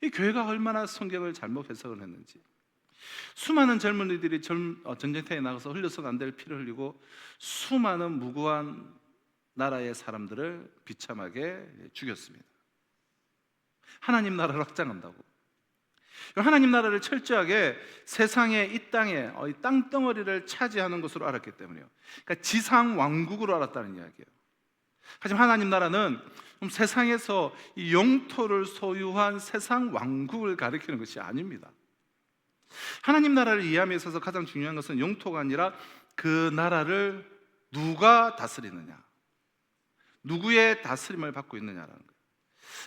이 교회가 얼마나 성경을 잘못 해석을 했는지, 수많은 젊은이들이 전쟁터에 나가서 흘려서는 안 될 피를 흘리고 수많은 무고한 나라의 사람들을 비참하게 죽였습니다. 하나님 나라를 확장한다고, 하나님 나라를 철저하게 세상의 이 땅에 이 땅덩어리를 차지하는 것으로 알았기 때문이에요. 그러니까 지상 왕국으로 알았다는 이야기예요. 하지만 하나님 나라는 세상에서 이 영토를 소유한 세상 왕국을 가리키는 것이 아닙니다. 하나님 나라를 이해함에 있어서 가장 중요한 것은 영토가 아니라 그 나라를 누가 다스리느냐, 누구의 다스림을 받고 있느냐라는 거예요.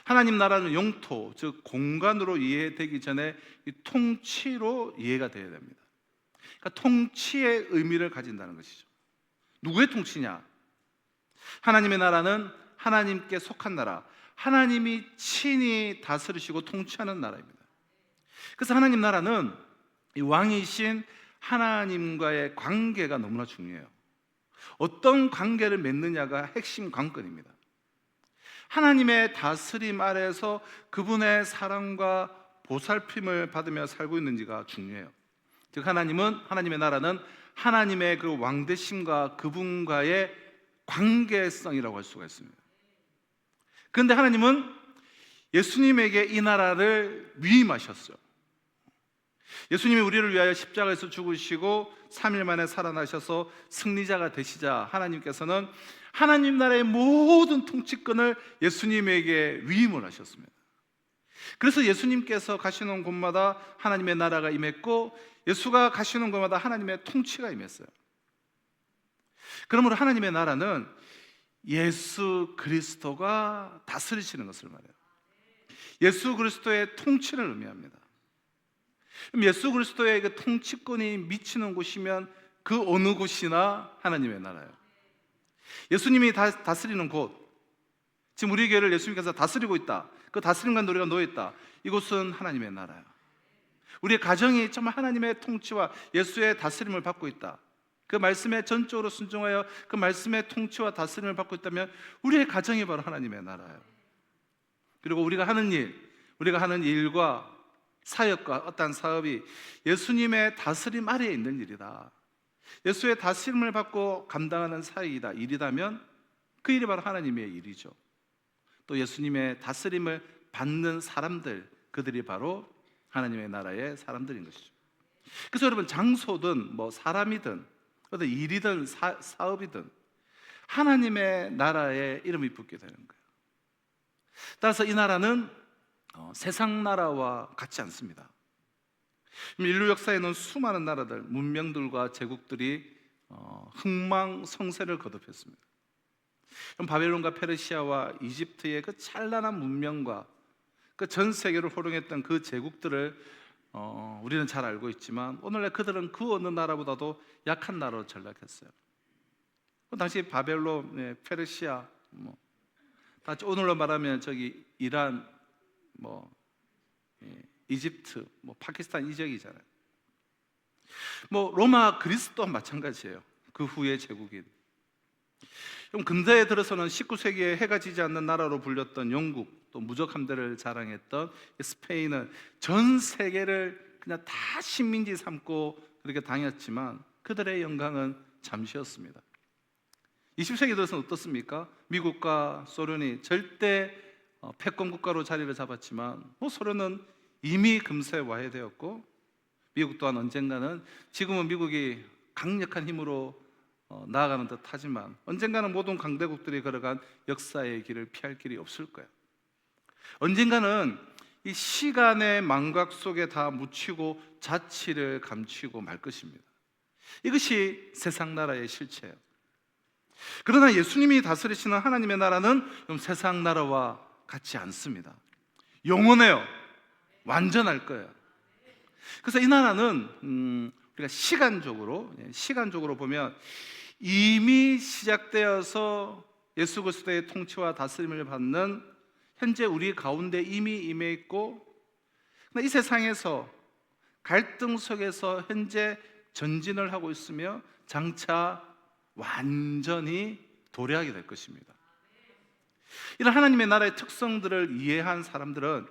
하나님 나라는 영토, 즉 공간으로 이해되기 전에 이 통치로 이해가 되어야 됩니다. 그러니까 통치의 의미를 가진다는 것이죠. 누구의 통치냐? 하나님의 나라는 하나님께 속한 나라, 하나님이 친히 다스리시고 통치하는 나라입니다. 그래서 하나님 나라는 이 왕이신 하나님과의 관계가 너무나 중요해요. 어떤 관계를 맺느냐가 핵심 관건입니다. 하나님의 다스림 아래에서 그분의 사랑과 보살핌을 받으며 살고 있는지가 중요해요. 즉 하나님의 나라는 하나님의 그 왕되심과 그분과의 관계성이라고 할 수가 있습니다. 그런데 하나님은 예수님에게 이 나라를 위임하셨어요. 예수님이 우리를 위하여 십자가에서 죽으시고 3일 만에 살아나셔서 승리자가 되시자 하나님께서는 하나님 나라의 모든 통치권을 예수님에게 위임을 하셨습니다. 그래서 예수님께서 가시는 곳마다 하나님의 나라가 임했고, 예수가 가시는 곳마다 하나님의 통치가 임했어요. 그러므로 하나님의 나라는 예수 그리스도가 다스리시는 것을 말해요. 예수 그리스도의 통치를 의미합니다. 그럼 예수 그리스도의 그 통치권이 미치는 곳이면 그 어느 곳이나 하나님의 나라예요. 예수님이 다스리는 곳, 지금 우리 교회를 예수님께서 다스리고 있다, 그 다스림 가운데 우리가 놓여있다, 이곳은 하나님의 나라예요. 우리의 가정이 정말 하나님의 통치와 예수의 다스림을 받고 있다, 그 말씀에 전적으로 순종하여 그 말씀의 통치와 다스림을 받고 있다면 우리의 가정이 바로 하나님의 나라예요. 그리고 우리가 하는 일과 사역과 어떤 사업이 예수님의 다스림 아래에 있는 일이다, 예수의 다스림을 받고 감당하는 사역이다, 일이라면 그 일이 바로 하나님의 일이죠. 또 예수님의 다스림을 받는 사람들, 그들이 바로 하나님의 나라의 사람들인 것이죠. 그래서 여러분, 장소든 뭐 사람이든 어떤 일이든 사업이든 하나님의 나라에 이름이 붙게 되는 거예요. 따라서 이 나라는 세상 나라와 같지 않습니다. 인류 역사에는 수많은 나라들, 문명들과 제국들이 흥망성쇠를 거듭했습니다. 바벨론과 페르시아와 이집트의 그 찬란한 문명과 그 전 세계를 호령했던 그 제국들을 우리는 잘 알고 있지만 오늘날 그들은 그 어느 나라보다도 약한 나라로 전락했어요. 당시 바벨론, 페르시아, 오늘로 말하면 저기 이란, 이집트, 파키스탄 이 지역이잖아요. 로마 그리스 또한 마찬가지예요. 그 후의 제국인. 근대에 들어서는 19세기에 해가 지지 않는 나라로 불렸던 영국, 또 무적 함대를 자랑했던 스페인은 전 세계를 그냥 다 식민지 삼고 그렇게 당했지만 그들의 영광은 잠시였습니다. 20세기 들어서는 어떻습니까? 미국과 소련이 절대 패권 국가로 자리를 잡았지만 소련은 이미 금세 와해되었고, 미국 또한 언젠가는, 지금은 미국이 강력한 힘으로 나아가는 듯 하지만 언젠가는 모든 강대국들이 걸어간 역사의 길을 피할 길이 없을 거예요. 언젠가는 이 시간의 망각 속에 다 묻히고 자치를 감추고 말 것입니다. 이것이 세상 나라의 실체예요. 그러나 예수님이 다스리시는 하나님의 나라는 세상 나라와 같지 않습니다. 완전할 거예요. 그래서 이 나라는 우리가 시간적으로 보면 이미 시작되어서 예수 그리스도의 통치와 다스림을 받는 현재 우리 가운데 이미 임해 있고, 이 세상에서 갈등 속에서 현재 전진을 하고 있으며 장차 완전히 도래하게 될 것입니다. 이런 하나님의 나라의 특성들을 이해한 사람들은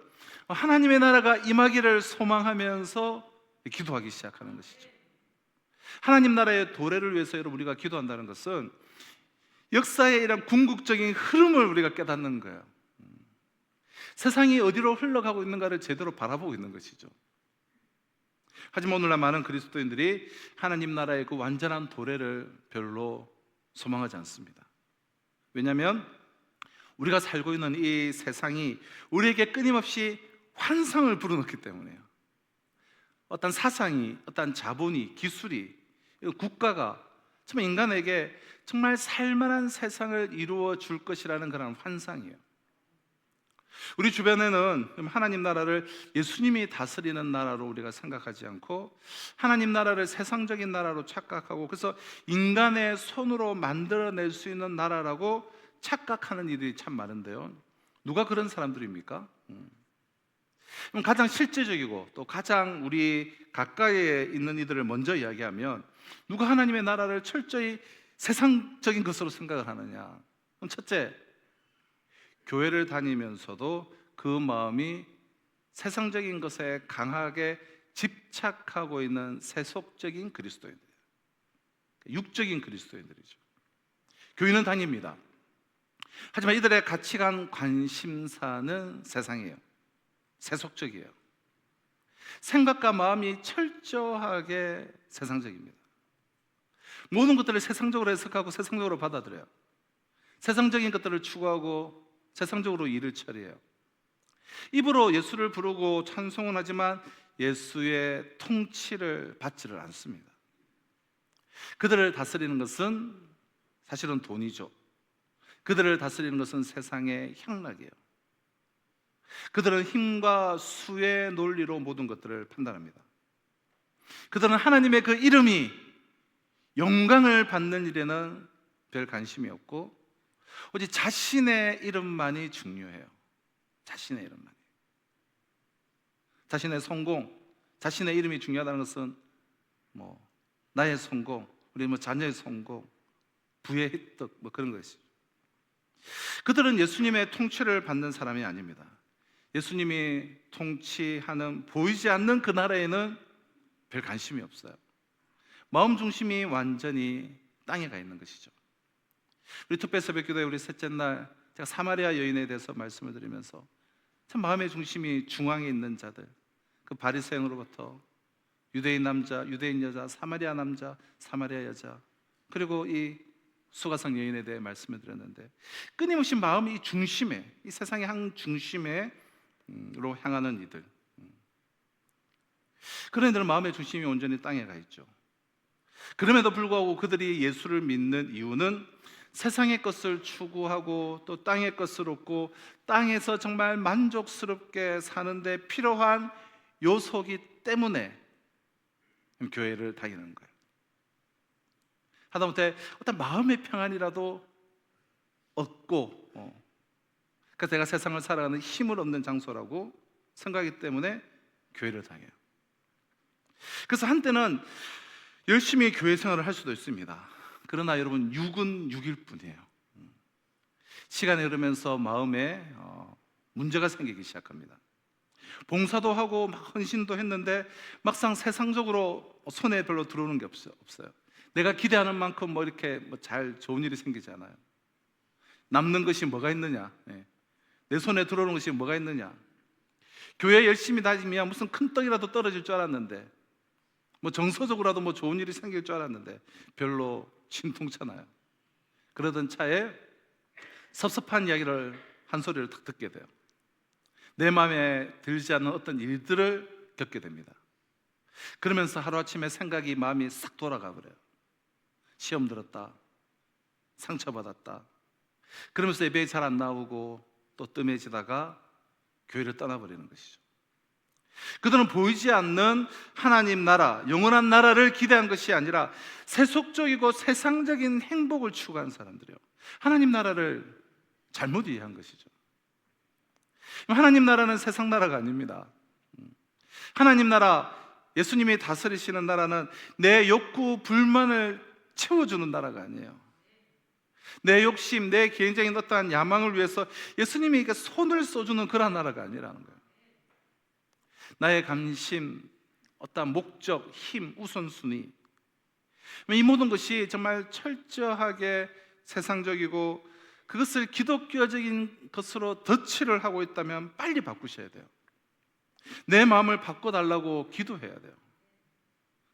하나님의 나라가 임하기를 소망하면서 기도하기 시작하는 것이죠. 하나님 나라의 도래를 위해서 여러분 우리가 기도한다는 것은 역사의 이런 궁극적인 흐름을 우리가 깨닫는 거예요. 세상이 어디로 흘러가고 있는가를 제대로 바라보고 있는 것이죠. 하지만 오늘날 많은 그리스도인들이 하나님 나라의 그 완전한 도래를 별로 소망하지 않습니다. 왜냐하면 우리가 살고 있는 이 세상이 우리에게 끊임없이 환상을 불어넣기 때문에요. 어떤 사상이, 어떤 자본이, 기술이, 국가가 정말 인간에게 정말 살만한 세상을 이루어 줄 것이라는 그런 환상이에요. 우리 주변에는 하나님 나라를 예수님이 다스리는 나라로 우리가 생각하지 않고 하나님 나라를 세상적인 나라로 착각하고, 그래서 인간의 손으로 만들어낼 수 있는 나라라고 착각하는 이들이 참 많은데요. 누가 그런 사람들입니까? 그럼 가장 실제적이고 또 가장 우리 가까이에 있는 이들을 먼저 이야기하면 누가 하나님의 나라를 철저히 세상적인 것으로 생각을 하느냐? 그럼 첫째, 교회를 다니면서도 그 마음이 세상적인 것에 강하게 집착하고 있는 세속적인 그리스도인들, 육적인 그리스도인들이죠. 교회는 다닙니다. 하지만 이들의 가치관, 관심사는 세상이에요. 세속적이에요. 생각과 마음이 철저하게 세상적입니다. 모든 것들을 세상적으로 해석하고 세상적으로 받아들여요. 세상적인 것들을 추구하고 세상적으로 일을 처리해요. 입으로 예수를 부르고 찬송은 하지만 예수의 통치를 받지를 않습니다. 그들을 다스리는 것은 사실은 돈이죠. 그들을 다스리는 것은 세상의 향락이에요. 그들은 힘과 수의 논리로 모든 것들을 판단합니다. 그들은 하나님의 그 이름이 영광을 받는 일에는 별 관심이 없고 오직 자신의 이름만이 중요해요. 자신의 이름만이. 자신의 성공, 자신의 이름이 중요하다는 것은 뭐 나의 성공, 우리 뭐 자녀의 성공, 부의 획득 뭐 그런 것이죠. 그들은 예수님의 통치를 받는 사람이 아닙니다. 예수님이 통치하는 보이지 않는 그 나라에는 별 관심이 없어요. 마음 중심이 완전히 땅에 가 있는 것이죠. 우리 특별 새벽기도에 우리 셋째 날 제가 사마리아 여인에 대해서 말씀을 드리면서 참 마음의 중심이 중앙에 있는 자들, 그 바리새인으로부터 유대인 남자, 유대인 여자, 사마리아 남자, 사마리아 여자, 그리고 이 수가성 여인에 대해 말씀을 드렸는데 끊임없이 마음이 이 중심에, 이 세상의 한 중심에로 향하는 이들, 그런 이들은 마음의 중심이 온전히 땅에 가 있죠. 그럼에도 불구하고 그들이 예수를 믿는 이유는 세상의 것을 추구하고 또 땅의 것을 얻고 땅에서 정말 만족스럽게 사는데 필요한 요소기 때문에 교회를 다니는 거예요. 하다못해 어떤 마음의 평안이라도 얻고 그래서 내가 세상을 살아가는 힘을 얻는 장소라고 생각하기 때문에 교회를 다녀요. 그래서 한때는 열심히 교회 생활을 할 수도 있습니다. 그러나 여러분 육은 육일 뿐이에요. 시간이 흐르면서 마음에 문제가 생기기 시작합니다. 봉사도 하고 막 헌신도 했는데 막상 세상적으로 손에 별로 들어오는 게 없어요. 내가 기대하는 만큼 뭐 이렇게 잘 좋은 일이 생기지 않아요. 남는 것이 뭐가 있느냐? 내 손에 들어오는 것이 뭐가 있느냐? 교회 열심히 다니면 무슨 큰 떡이라도 떨어질 줄 알았는데, 뭐 정서적으로라도 뭐 좋은 일이 생길 줄 알았는데 별로 진통찮아요. 그러던 차에 섭섭한 이야기를 한 소리를 탁 듣게 돼요. 내 마음에 들지 않는 어떤 일들을 겪게 됩니다. 그러면서 하루아침에 생각이, 마음이 싹 돌아가 버려요. 시험 들었다, 상처받았다, 그러면서 예배에 잘 안 나오고 또 뜸해지다가 교회를 떠나버리는 것이죠. 그들은 보이지 않는 하나님 나라, 영원한 나라를 기대한 것이 아니라 세속적이고 세상적인 행복을 추구한 사람들이에요. 하나님 나라를 잘못 이해한 것이죠. 하나님 나라는 세상 나라가 아닙니다. 하나님 나라, 예수님이 다스리시는 나라는 내 욕구, 불만을 채워주는 나라가 아니에요. 내 욕심, 내 개인적인 어떠한 야망을 위해서 예수님이 손을 써주는 그런 나라가 아니라는 거예요. 나의 관심, 어떠한 목적, 힘, 우선순위, 이 모든 것이 정말 철저하게 세상적이고 그것을 기독교적인 것으로 덧칠을 하고 있다면 빨리 바꾸셔야 돼요. 내 마음을 바꿔달라고 기도해야 돼요.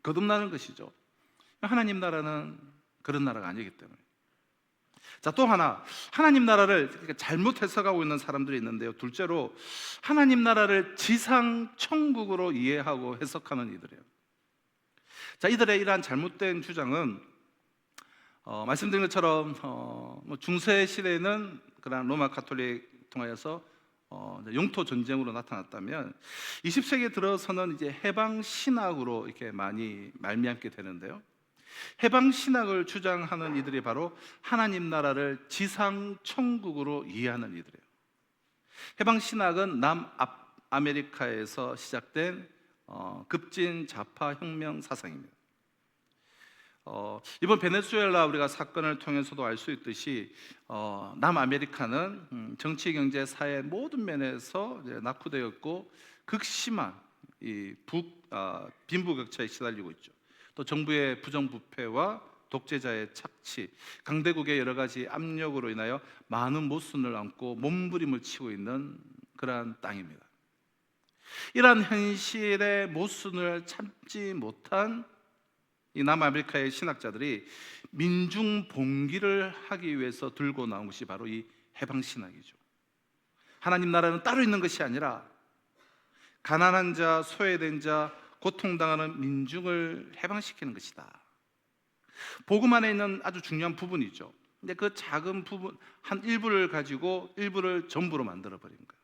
거듭나는 것이죠. 하나님 나라는 그런 나라가 아니기 때문에. 자, 또 하나, 하나님 나라를 잘못 해석하고 있는 사람들이 있는데요. 둘째로, 하나님 나라를 지상 천국으로 이해하고 해석하는 이들이에요. 자, 이들의 이러한 잘못된 주장은 말씀드린 것처럼 중세 시대에는 그런 로마 가톨릭 통하여서 영토 전쟁으로 나타났다면 20세기에 들어서는 이제 해방 신학으로 이렇게 많이 말미암게 되는데요. 해방 신학을 주장하는 이들이 바로 하나님 나라를 지상 천국으로 이해하는 이들이에요. 해방 신학은 남아메리카에서 시작된 급진 좌파 혁명 사상입니다. 이번 베네수엘라 우리가 사건을 통해서도 알 수 있듯이 남아메리카는 정치, 경제, 사회 모든 면에서 이제 낙후되었고 극심한 이 빈부격차에 시달리고 있죠. 또 정부의 부정부패와 독재자의 착취, 강대국의 여러 가지 압력으로 인하여 많은 모순을 안고 몸부림을 치고 있는 그러한 땅입니다. 이러한 현실의 모순을 참지 못한 이 남아메리카의 신학자들이 민중 봉기를 하기 위해서 들고 나온 것이 바로 이 해방신학이죠. 하나님 나라는 따로 있는 것이 아니라 가난한 자, 소외된 자, 고통당하는 민중을 해방시키는 것이다. 복음 안에 있는 아주 중요한 부분이죠. 근데 그 작은 부분 한 일부를 가지고 일부를 전부로 만들어 버린 거예요.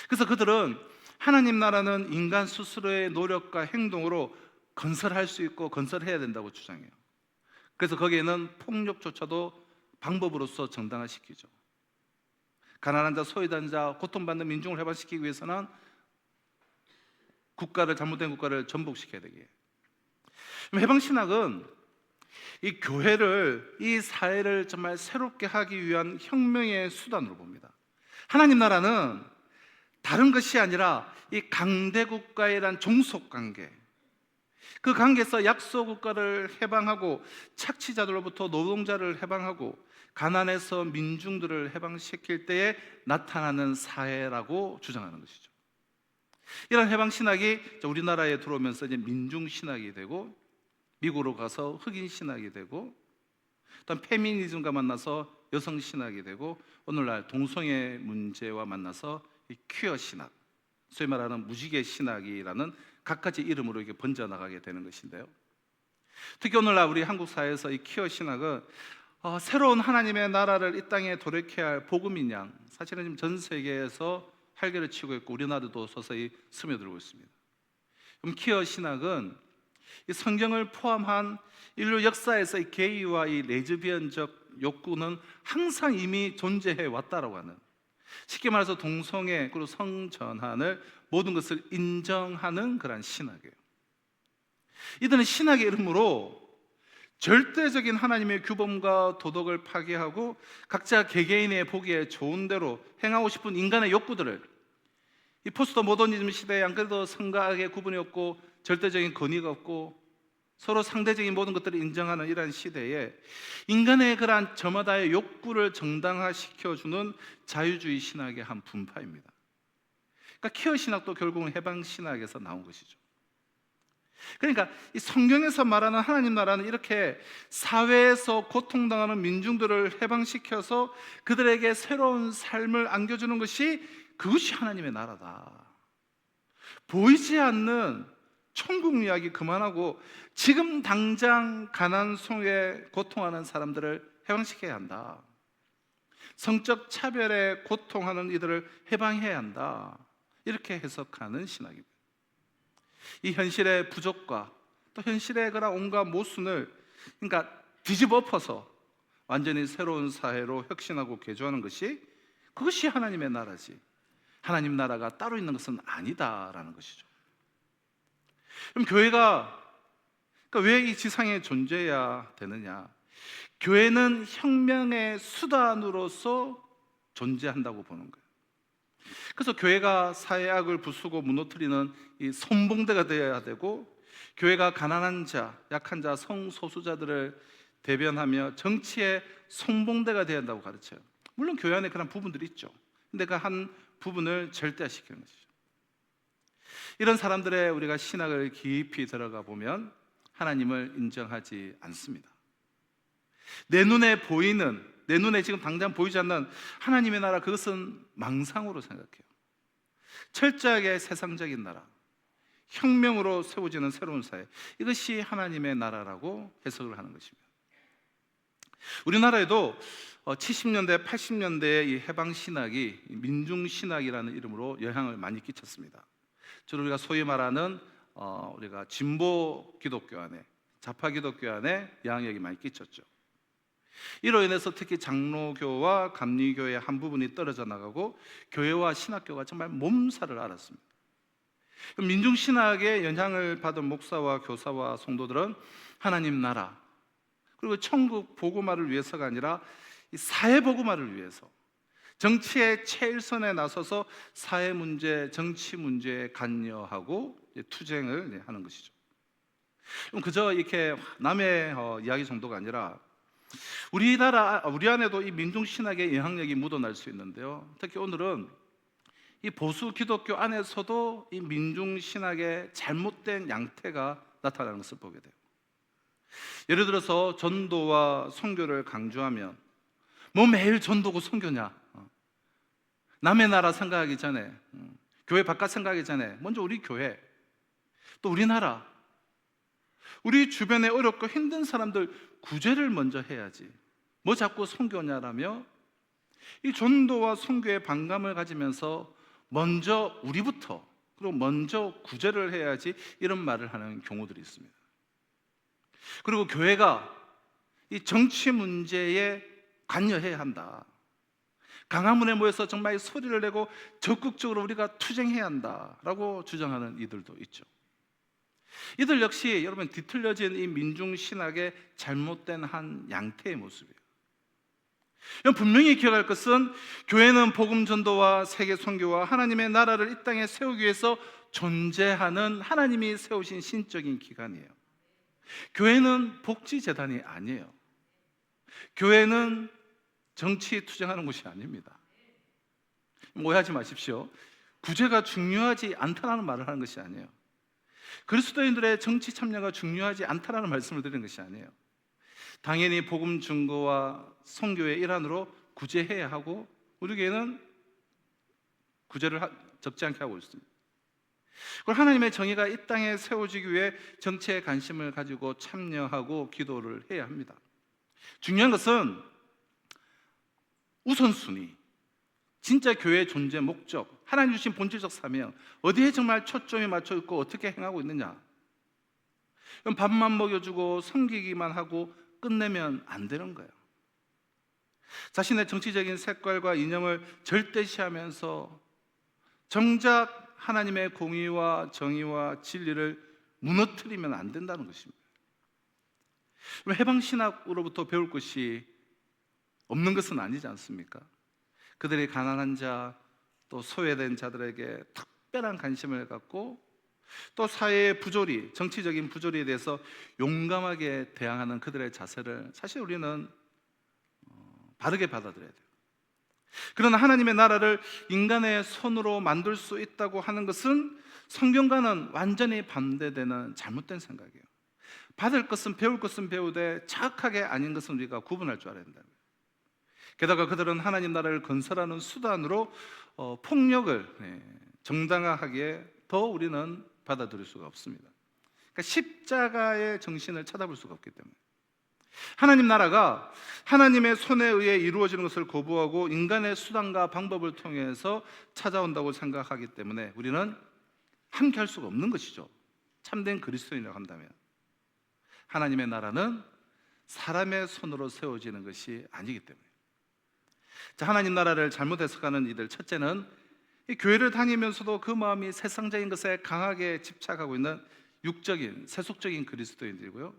그래서 그들은 하나님 나라는 인간 스스로의 노력과 행동으로 건설할 수 있고 건설해야 된다고 주장해요. 그래서 거기에는 폭력조차도 방법으로서 정당화시키죠. 가난한 자, 소외된 자, 고통받는 민중을 해방시키기 위해서는 잘못된 국가를 전복시켜야 되기에. 해방신학은 이 교회를, 이 사회를 정말 새롭게 하기 위한 혁명의 수단으로 봅니다. 하나님 나라는 다른 것이 아니라 이 강대국가에 대한 종속관계, 그 관계에서 약소국가를 해방하고 착취자들로부터 노동자를 해방하고 가난에서 민중들을 해방시킬 때에 나타나는 사회라고 주장하는 것이죠. 이런 해방신학이 우리나라에 들어오면서 이제 민중신학이 되고, 미국으로 가서 흑인신학이 되고, 또 페미니즘과 만나서 여성신학이 되고, 오늘날 동성애 문제와 만나서 이 퀴어 신학, 소위 말하는 무지개 신학이라는 갖가지 이름으로 이렇게 번져나가게 되는 것인데요. 특히 오늘날 우리 한국 사회에서 이 퀴어 신학은 새로운 하나님의 나라를 이 땅에 도래케 할 복음인 양, 사실은 지금 전 세계에서 활개를 치고 있고 우리나라도 서서히 스며들고 있습니다. 그럼 퀴어 신학은 이 성경을 포함한 인류 역사에서 이 게이와 이 레즈비언적 욕구는 항상 이미 존재해 왔다라고 하는, 쉽게 말해서 동성애 그리고 성전환을 모든 것을 인정하는 그런 신학이에요. 이들은 신학의 이름으로 절대적인 하나님의 규범과 도덕을 파괴하고 각자 개개인의 보기에 좋은 대로 행하고 싶은 인간의 욕구들을, 이 포스트 모더니즘 시대에 안 그래도 성과 악의 구분이 없고 절대적인 권위가 없고 서로 상대적인 모든 것들을 인정하는 이러한 시대에 인간의 그러한 저마다의 욕구를 정당화시켜주는 자유주의 신학의 한 분파입니다. 그러니까 퀴어 신학도 결국은 해방 신학에서 나온 것이죠. 그러니까 이 성경에서 말하는 하나님 나라는 이렇게 사회에서 고통당하는 민중들을 해방시켜서 그들에게 새로운 삶을 안겨주는 것이, 그것이 하나님의 나라다. 보이지 않는 천국 이야기 그만하고 지금 당장 가난 속에 고통하는 사람들을 해방시켜야 한다. 성적 차별에 고통하는 이들을 해방해야 한다. 이렇게 해석하는 신학입니다. 이 현실의 부족과 또 현실의 그런 온갖 모순을 그러니까 뒤집어 엎어서 완전히 새로운 사회로 혁신하고 개조하는 것이, 그것이 하나님의 나라지, 하나님 나라가 따로 있는 것은 아니다라는 것이죠. 그럼 교회가 왜 이 지상에 존재해야 되느냐? 교회는 혁명의 수단으로서 존재한다고 보는 거예요. 그래서 교회가 사회악을 부수고 무너뜨리는 이 선봉대가 되어야 되고, 교회가 가난한 자, 약한 자, 성소수자들을 대변하며 정치의 선봉대가 되어야 한다고 가르쳐요. 물론 교회 안에 그런 부분들이 있죠. 근데 그 한 부분을 절대화시키는 것이죠. 이런 사람들의 우리가 신학을 깊이 들어가 보면 하나님을 인정하지 않습니다. 내 눈에 보이는, 내 눈에 지금 당장 보이지 않는 하나님의 나라, 그것은 망상으로 생각해요. 철저하게 세상적인 나라, 혁명으로 세워지는 새로운 사회, 이것이 하나님의 나라라고 해석을 하는 것입니다. 우리나라에도 70년대, 80년대의 이 해방신학이 민중신학이라는 이름으로 영향을 많이 끼쳤습니다. 주로 우리가 소위 말하는 우리가 진보 기독교 안에, 좌파 기독교 안에 영향력이 많이 끼쳤죠. 이로 인해서 특히 장로교와 감리교의 한 부분이 떨어져 나가고 교회와 신학교가 정말 몸살을 앓았습니다. 민중신학의 영향을 받은 목사와 교사와 성도들은 하나님 나라 그리고 천국 복음화를 위해서가 아니라 이 사회 복음화를 위해서 정치의 최일선에 나서서 사회 문제, 정치 문제에 관여하고 투쟁을 하는 것이죠. 그저 이렇게 남의 이야기 정도가 아니라 우리 안에도 이 민중신학의 영향력이 묻어날 수 있는데요. 특히 오늘은 이 보수 기독교 안에서도 이 민중신학의 잘못된 양태가 나타나는 것을 보게 돼요. 예를 들어서 전도와 선교를 강조하면 뭐 매일 전도고 선교냐, 남의 나라 생각하기 전에, 교회 바깥 생각하기 전에 먼저 우리 교회, 또 우리나라, 우리 주변에 어렵고 힘든 사람들 구제를 먼저 해야지 뭐 자꾸 선교냐라며 이 전도와 선교에 반감을 가지면서 먼저 우리부터 그리고 먼저 구제를 해야지 이런 말을 하는 경우들이 있습니다. 그리고 교회가 이 정치 문제에 관여해야 한다. 강화문에 모여서 정말 소리를 내고 적극적으로 우리가 투쟁해야 한다라고 주장하는 이들도 있죠. 이들 역시 여러분 뒤틀려진 이 민중신학의 잘못된 한 양태의 모습이에요. 분명히 기억할 것은 교회는 복음 전도와 세계 선교와 하나님의 나라를 이 땅에 세우기 위해서 존재하는 하나님이 세우신 신적인 기관이에요. 교회는 복지재단이 아니에요. 교회는 정치 투쟁하는 곳이 아닙니다. 오해하지 마십시오. 구제가 중요하지 않다는 말을 하는 것이 아니에요. 그리스도인들의 정치 참여가 중요하지 않다는 말씀을 드리는 것이 아니에요. 당연히 복음 증거와 선교의 일환으로 구제해야 하고 우리 교회는 구제를 적지 않게 하고 있습니다. 그리고 하나님의 정의가 이 땅에 세워지기 위해 정치에 관심을 가지고 참여하고 기도를 해야 합니다. 중요한 것은 우선순위, 진짜 교회의 존재 목적, 하나님 주신 본질적 사명, 어디에 정말 초점이 맞춰 있고 어떻게 행하고 있느냐. 밥만 먹여주고 섬기기만 하고 끝내면 안 되는 거예요. 자신의 정치적인 색깔과 이념을 절대시하면서 정작 하나님의 공의와 정의와 진리를 무너뜨리면 안 된다는 것입니다. 해방신학으로부터 배울 것이 없는 것은 아니지 않습니까? 그들이 가난한 자, 또 소외된 자들에게 특별한 관심을 갖고 또 사회의 부조리, 정치적인 부조리에 대해서 용감하게 대항하는 그들의 자세를 사실 우리는 바르게 받아들여야 돼요. 그러나 하나님의 나라를 인간의 손으로 만들 수 있다고 하는 것은 성경과는 완전히 반대되는 잘못된 생각이에요. 받을 것은 배울 것은 배우되 정확하게 아닌 것은 우리가 구분할 줄 알아야 된다. 게다가 그들은 하나님 나라를 건설하는 수단으로 폭력을 정당화하기에 더 우리는 받아들일 수가 없습니다. 그러니까 십자가의 정신을 찾아볼 수가 없기 때문에 하나님 나라가 하나님의 손에 의해 이루어지는 것을 거부하고 인간의 수단과 방법을 통해서 찾아온다고 생각하기 때문에 우리는 함께 할 수가 없는 것이죠. 참된 그리스도인이라고 한다면 하나님의 나라는 사람의 손으로 세워지는 것이 아니기 때문에 자, 하나님 나라를 잘못 해석하는 이들 첫째는 이 교회를 다니면서도 그 마음이 세상적인 것에 강하게 집착하고 있는 육적인 세속적인 그리스도인들이고요.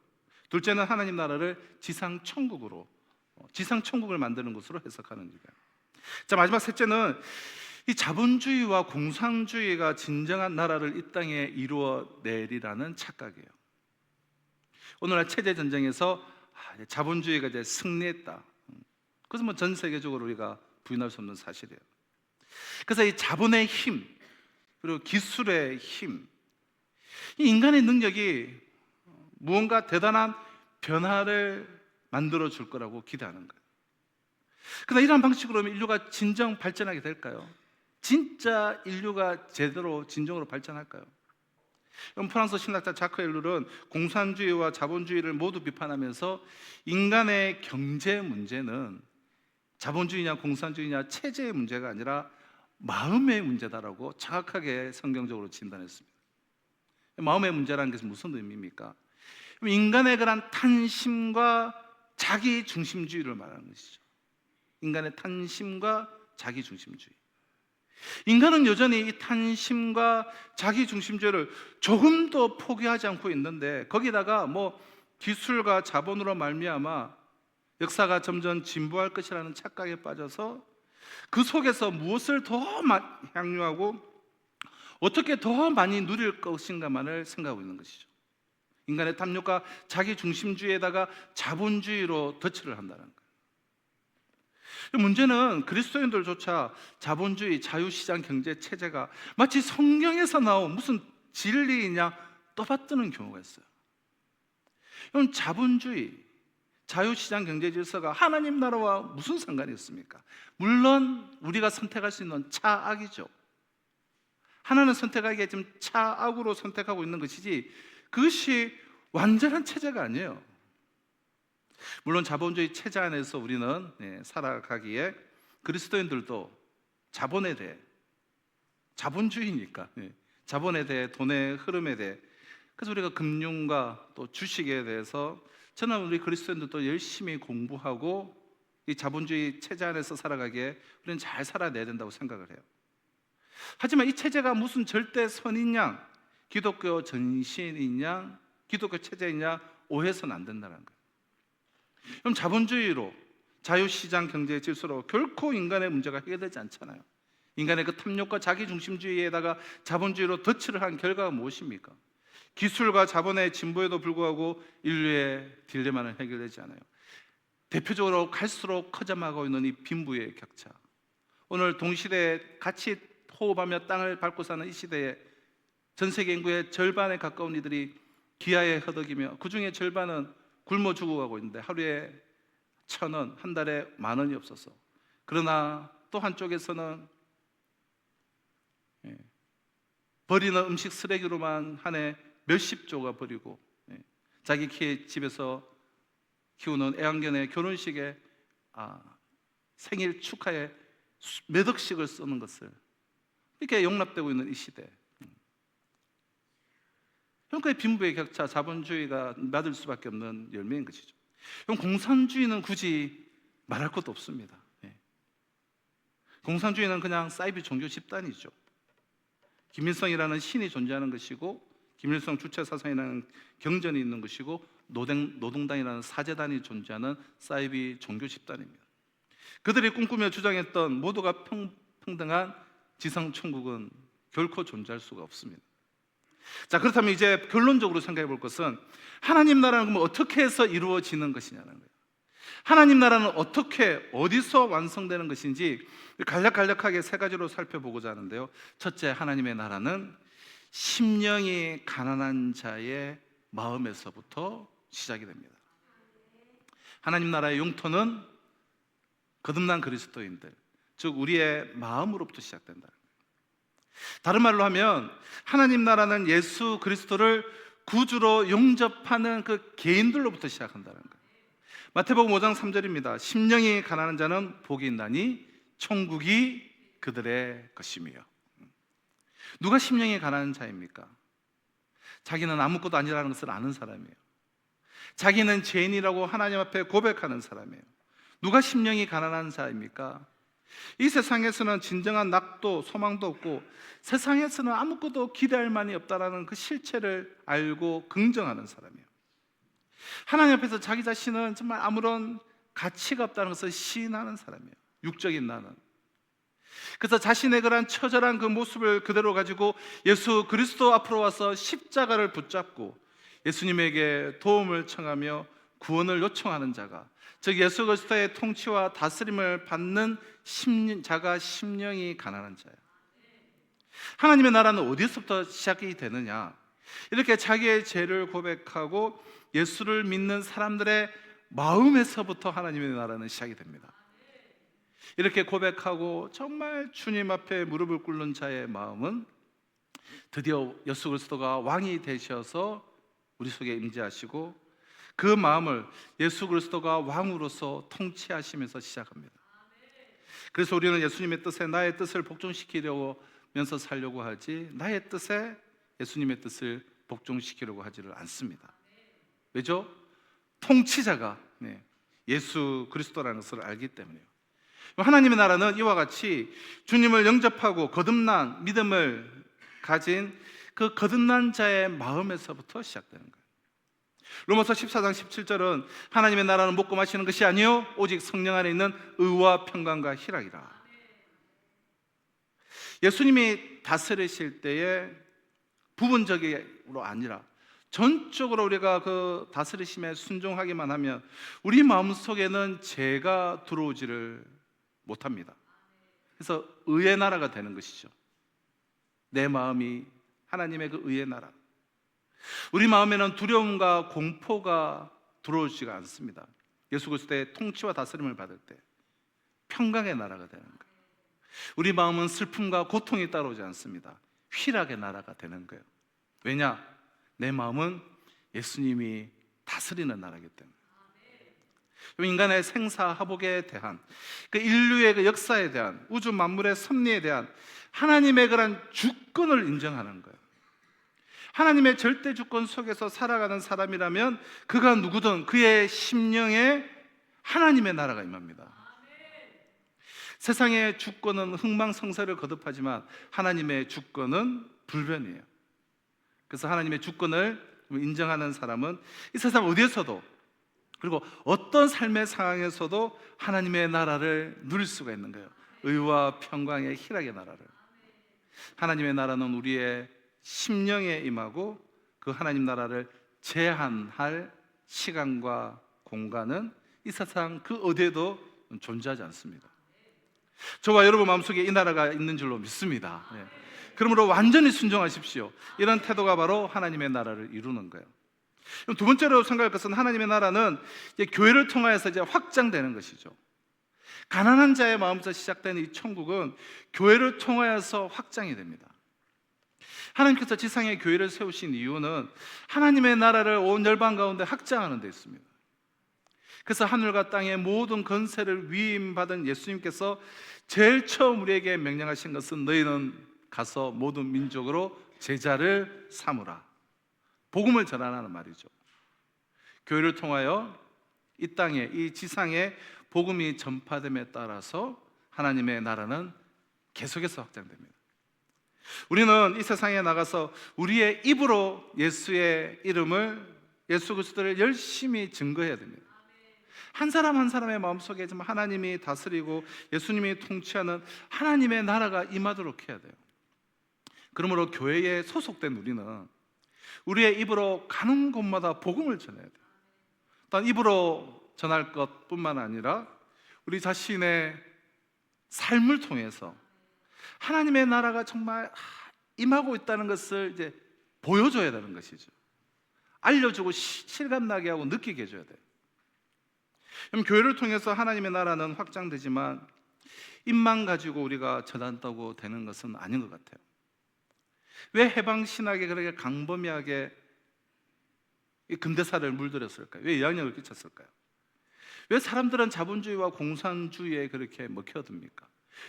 둘째는 하나님 나라를 지상 천국을 만드는 것으로 해석하는 일이에요. 자, 마지막 셋째는 이 자본주의와 공산주의가 진정한 나라를 이 땅에 이루어내리라는 착각이에요. 오늘날 체제 전쟁에서 자본주의가 이제 승리했다. 그것은 뭐 전 세계적으로 우리가 부인할 수 없는 사실이에요. 그래서 이 자본의 힘 그리고 기술의 힘, 이 인간의 능력이 무언가 대단한 변화를 만들어 줄 거라고 기대하는 거예요. 그러나 이러한 방식으로 인류가 진정 발전하게 될까요? 진짜 인류가 제대로 진정으로 발전할까요? 프랑스 신학자 자크 엘룰은 공산주의와 자본주의를 모두 비판하면서 인간의 경제 문제는 자본주의냐 공산주의냐 체제의 문제가 아니라 마음의 문제다라고 정확하게 성경적으로 진단했습니다. 마음의 문제라는 것은 무슨 의미입니까? 인간의 그런 탄심과 자기 중심주의를 말하는 것이죠. 인간의 탄심과 자기 중심주의. 인간은 여전히 이 탄심과 자기 중심주의를 조금도 포기하지 않고 있는데 거기다가 뭐 기술과 자본으로 말미암아 역사가 점점 진보할 것이라는 착각에 빠져서 그 속에서 무엇을 더 향유하고 어떻게 더 많이 누릴 것인가만을 생각하고 있는 것이죠. 인간의 탐욕과 자기 중심주의에다가 자본주의로 덧칠을 한다는 거예요. 문제는 그리스도인들조차 자본주의, 자유시장 경제 체제가 마치 성경에서 나온 무슨 진리이냐 떠받드는 경우가 있어요. 이건 자본주의, 자유시장 경제 질서가 하나님 나라와 무슨 상관이 있습니까? 물론 우리가 선택할 수 있는 차악이죠. 하나는 선택하기에 지금 차악으로 선택하고 있는 것이지 그것이 완전한 체제가 아니에요. 물론 자본주의 체제 안에서 우리는 살아가기에 그리스도인들도 자본에 대해 자본주의니까 자본에 대해, 돈의 흐름에 대해. 그래서 우리가 금융과 또 주식에 대해서 저는 우리 그리스도인들도 열심히 공부하고 이 자본주의 체제 안에서 살아가기에 우리는 잘 살아내야 된다고 생각을 해요. 하지만 이 체제가 무슨 절대 선이냐, 기독교 전신이냐, 기독교 체제이냐 오해해서는 안 된다는 거예요. 그럼 자본주의로, 자유시장 경제 질서로 결코 인간의 문제가 해결되지 않잖아요. 인간의 그 탐욕과 자기중심주의에다가 자본주의로 덫을 한 결과가 무엇입니까? 기술과 자본의 진보에도 불구하고 인류의 딜레마는 해결되지 않아요. 대표적으로 갈수록 커져가고 있는 이 빈부의 격차. 오늘 동시대에 같이 호흡하며 땅을 밟고 사는 이 시대에 전 세계 인구의 절반에 가까운 이들이 기아에 허덕이며 그 중에 절반은 굶어 죽어가고 있는데 하루에 1,000원, 한 달에 10,000원이 없어서. 그러나 또 한쪽에서는 버리는 음식 쓰레기로만 한 해 몇십 조가 버리고 자기 집에서 키우는 애완견의 결혼식에 생일 축하에 몇 억씩을 쓰는 것을 이렇게 용납되고 있는 이 시대. 그러니까 빈부의 격차, 자본주의가 맞을 수밖에 없는 열매인 것이죠. 그럼 공산주의는 굳이 말할 것도 없습니다. 공산주의는 그냥 사이비 종교 집단이죠. 김일성이라는 신이 존재하는 것이고, 김일성 주체 사상이라는 경전이 있는 것이고, 노동당이라는 사제단이 존재하는 사이비 종교 집단입니다. 그들이 꿈꾸며 주장했던 모두가 평등한 지상천국은 결코 존재할 수가 없습니다. 자, 그렇다면 이제 결론적으로 생각해 볼 것은 하나님 나라는 그럼 어떻게 해서 이루어지는 것이냐는 거예요. 하나님 나라는 어떻게, 어디서 완성되는 것인지 간략하게 세 가지로 살펴보고자 하는데요. 첫째, 하나님의 나라는 심령이 가난한 자의 마음에서부터 시작이 됩니다. 하나님 나라의 용토는 거듭난 그리스도인들, 즉 우리의 마음으로부터 시작된다. 다른 말로 하면 하나님 나라는 예수 그리스도를 구주로 영접하는 그 개인들로부터 시작한다는 거예요. 마태복음 5장 3절입니다. 심령이 가난한 자는 복이 있나니 천국이 그들의 것이며. 누가 심령이 가난한 자입니까? 자기는 아무것도 아니라는 것을 아는 사람이에요. 자기는 죄인이라고 하나님 앞에 고백하는 사람이에요. 누가 심령이 가난한 자입니까? 이 세상에서는 진정한 낙도, 소망도 없고 세상에서는 아무것도 기대할 만이 없다라는 그 실체를 알고 긍정하는 사람이에요. 하나님 앞에서 자기 자신은 정말 아무런 가치가 없다는 것을 시인하는 사람이에요. 육적인 나는. 그래서 자신의 그런 처절한 그 모습을 그대로 가지고 예수 그리스도 앞으로 와서 십자가를 붙잡고 예수님에게 도움을 청하며 구원을 요청하는 자가, 즉 예수 그리스도의 통치와 다스림을 받는 자가 심령이 가난한 자예요. 하나님의 나라는 어디서부터 시작이 되느냐? 이렇게 자기의 죄를 고백하고 예수를 믿는 사람들의 마음에서부터 하나님의 나라는 시작이 됩니다. 이렇게 고백하고 정말 주님 앞에 무릎을 꿇는 자의 마음은 드디어 예수 그리스도가 왕이 되셔서 우리 속에 임재하시고 그 마음을 예수 그리스도가 왕으로서 통치하시면서 시작합니다. 그래서 우리는 예수님의 뜻에 나의 뜻을 복종시키려면서 살려고 하지 나의 뜻에 예수님의 뜻을 복종시키려고 하지를 않습니다. 왜죠? 통치자가 예수 그리스도라는 것을 알기 때문이에요. 하나님의 나라는 이와 같이 주님을 영접하고 거듭난 믿음을 가진 그 거듭난 자의 마음에서부터 시작되는 거예요. 로마서 14장 17절은 하나님의 나라는 먹고 마시는 것이 아니요 오직 성령 안에 있는 의와 평강과 희락이라. 예수님이 다스리실 때에 부분적으로 아니라 전적으로 우리가 그 다스리심에 순종하기만 하면 우리 마음속에는 죄가 들어오지를 못합니다. 그래서 의의 나라가 되는 것이죠. 내 마음이 하나님의 그 의의 나라. 우리 마음에는 두려움과 공포가 들어오지가 않습니다. 예수 그리스도의 통치와 다스림을 받을 때 평강의 나라가 되는 거예요. 우리 마음은 슬픔과 고통이 따라오지 않습니다. 희락의 나라가 되는 거예요. 왜냐? 내 마음은 예수님이 다스리는 나라이기 때문에. 인간의 생사화복에 대한, 그 인류의 그 역사에 대한, 우주 만물의 섭리에 대한 하나님의 그런 주권을 인정하는 거예요. 하나님의 절대 주권 속에서 살아가는 사람이라면 그가 누구든 그의 심령에 하나님의 나라가 임합니다. 세상의 주권은 흥망성쇠를 거듭하지만 하나님의 주권은 불변이에요. 그래서 하나님의 주권을 인정하는 사람은 이 세상 어디에서도, 그리고 어떤 삶의 상황에서도 하나님의 나라를 누릴 수가 있는 거예요. 의와 평강의 희락의 나라를. 하나님의 나라는 우리의 심령에 임하고 그 하나님 나라를 제한할 시간과 공간은 이 세상 그 어디에도 존재하지 않습니다. 저와 여러분 마음속에 이 나라가 있는 줄로 믿습니다. 네. 그러므로 완전히 순종하십시오. 이런 태도가 바로 하나님의 나라를 이루는 거예요. 두 번째로 생각할 것은 하나님의 나라는 이제 교회를 통하여서 이제 확장되는 것이죠. 가난한 자의 마음에서 시작되는 이 천국은 교회를 통하여서 확장이 됩니다. 하나님께서 지상에 교회를 세우신 이유는 하나님의 나라를 온 열방 가운데 확장하는 데 있습니다. 그래서 하늘과 땅의 모든 건세를 위임받은 예수님께서 제일 처음 우리에게 명령하신 것은 너희는 가서 모든 민족으로 제자를 삼으라. 복음을 전하라는 말이죠. 교회를 통하여 이 땅에, 이 지상에 복음이 전파됨에 따라서 하나님의 나라는 계속해서 확장됩니다. 우리는 이 세상에 나가서 우리의 입으로 예수의 이름을, 예수 그리스도를 열심히 증거해야 됩니다. 한 사람 한 사람의 마음속에 좀 하나님이 다스리고 예수님이 통치하는 하나님의 나라가 임하도록 해야 돼요. 그러므로 교회에 소속된 우리는 우리의 입으로 가는 곳마다 복음을 전해야 돼요. 단 입으로 전할 것뿐만 아니라 우리 자신의 삶을 통해서 하나님의 나라가 정말 임하고 있다는 것을 이제 보여줘야 되는 것이죠. 알려주고 실감나게 하고 느끼게 해줘야 돼요. 그럼 교회를 통해서 하나님의 나라는 확장되지만 입만 가지고 우리가 전한다고 되는 것은 아닌 것 같아요. 왜 해방신학에 그렇게 강범위하게 이 근대사를 물들였을까요? 왜 영향을 끼쳤을까요? 왜 사람들은 자본주의와 공산주의에 그렇게 먹혀듭니까?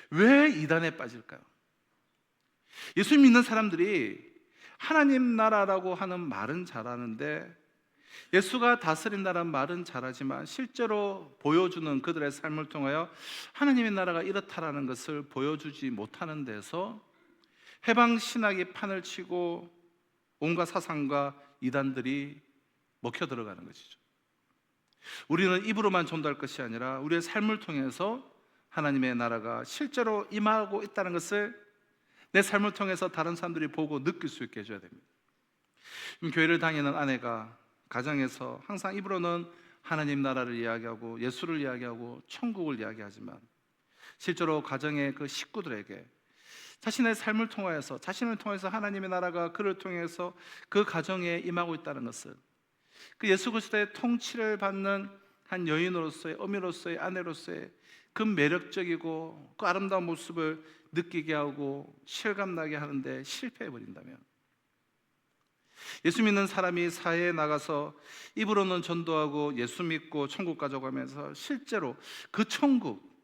왜 이단에 빠질까요? 예수 믿는 사람들이 하나님 나라라고 하는 말은 잘하는데, 예수가 다스린다는 말은 잘하지만 실제로 보여주는 그들의 삶을 통하여 하나님의 나라가 이렇다라는 것을 보여주지 못하는 데서 해방신학이 판을 치고 온갖 사상과 이단들이 먹혀 들어가는 것이죠. 우리는 입으로만 전도할 것이 아니라 우리의 삶을 통해서 하나님의 나라가 실제로 임하고 있다는 것을 내 삶을 통해서 다른 사람들이 보고 느낄 수 있게 해줘야 됩니다. 교회를 다니는 아내가 가정에서 항상 입으로는 하나님 나라를 이야기하고 예수를 이야기하고 천국을 이야기하지만 실제로 가정의 그 식구들에게 자신의 삶을 통하여서, 자신을 통해서 하나님의 나라가 그를 통해서 그 가정에 임하고 있다는 것을, 그 예수 그리스도의 통치를 받는 한 여인으로서의, 어미로서의, 아내로서의 그 매력적이고 그 아름다운 모습을 느끼게 하고 실감나게 하는데 실패해버린다면, 예수 믿는 사람이 사회에 나가서 입으로는 전도하고 예수 믿고 천국 가자고 하면서 실제로 그 천국,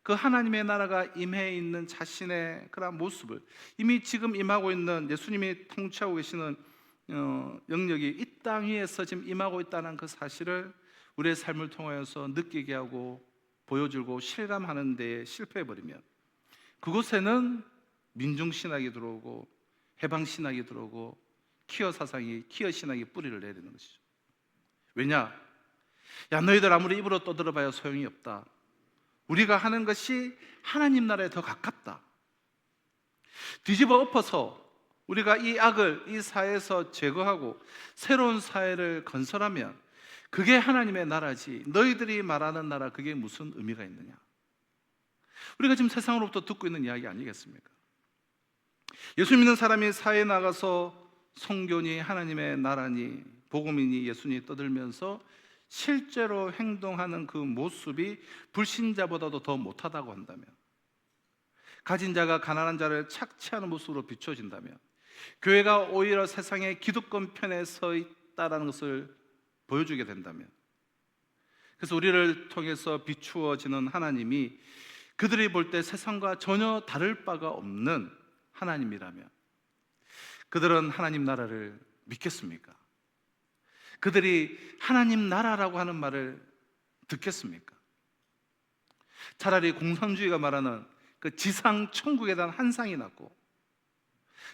그 하나님의 나라가 임해 있는 자신의 그런 모습을, 이미 지금 임하고 있는 예수님이 통치하고 계시는 영역이 이 땅 위에서 지금 임하고 있다는 그 사실을 우리의 삶을 통하여서 느끼게 하고 보여주고 실감하는 데에 실패해버리면 그곳에는 민중신학이 들어오고 해방신학이 들어오고 키어 사상이, 키어 신학이 뿌리를 내리는 것이죠. 왜냐? 야, 너희들 아무리 입으로 떠들어봐야 소용이 없다. 우리가 하는 것이 하나님 나라에 더 가깝다. 뒤집어 엎어서 우리가 이 악을 이 사회에서 제거하고 새로운 사회를 건설하면 그게 하나님의 나라지, 너희들이 말하는 나라 그게 무슨 의미가 있느냐? 우리가 지금 세상으로부터 듣고 있는 이야기 아니겠습니까? 예수 믿는 사람이 사회에 나가서 성교니 하나님의 나라니 복음이니 예수니 떠들면서 실제로 행동하는 그 모습이 불신자보다도 더 못하다고 한다면, 가진 자가 가난한 자를 착취하는 모습으로 비춰진다면, 교회가 오히려 세상의 기득권 편에 서 있다는 것을 보여주게 된다면, 그래서 우리를 통해서 비추어지는 하나님이 그들이 볼 때 세상과 전혀 다를 바가 없는 하나님이라면 그들은 하나님 나라를 믿겠습니까? 그들이 하나님 나라라고 하는 말을 듣겠습니까? 차라리 공산주의가 말하는 그 지상 천국에 대한 환상이 낫고,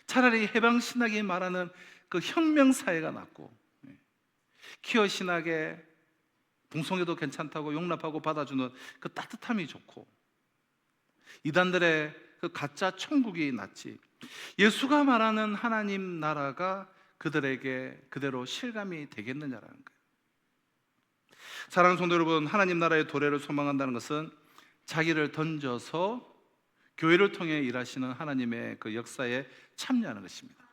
차라리 해방신학이 말하는 그 혁명사회가 낫고, 퀴어 신학의 동성애도 괜찮다고 용납하고 받아주는 그 따뜻함이 좋고, 이단들의 그 가짜 천국이 낫지, 예수가 말하는 하나님 나라가 그들에게 그대로 실감이 되겠느냐라는 거예요. 사랑하는 성도 여러분, 하나님 나라의 도래를 소망한다는 것은 자기를 던져서 교회를 통해 일하시는 하나님의 그 역사에 참여하는 것입니다.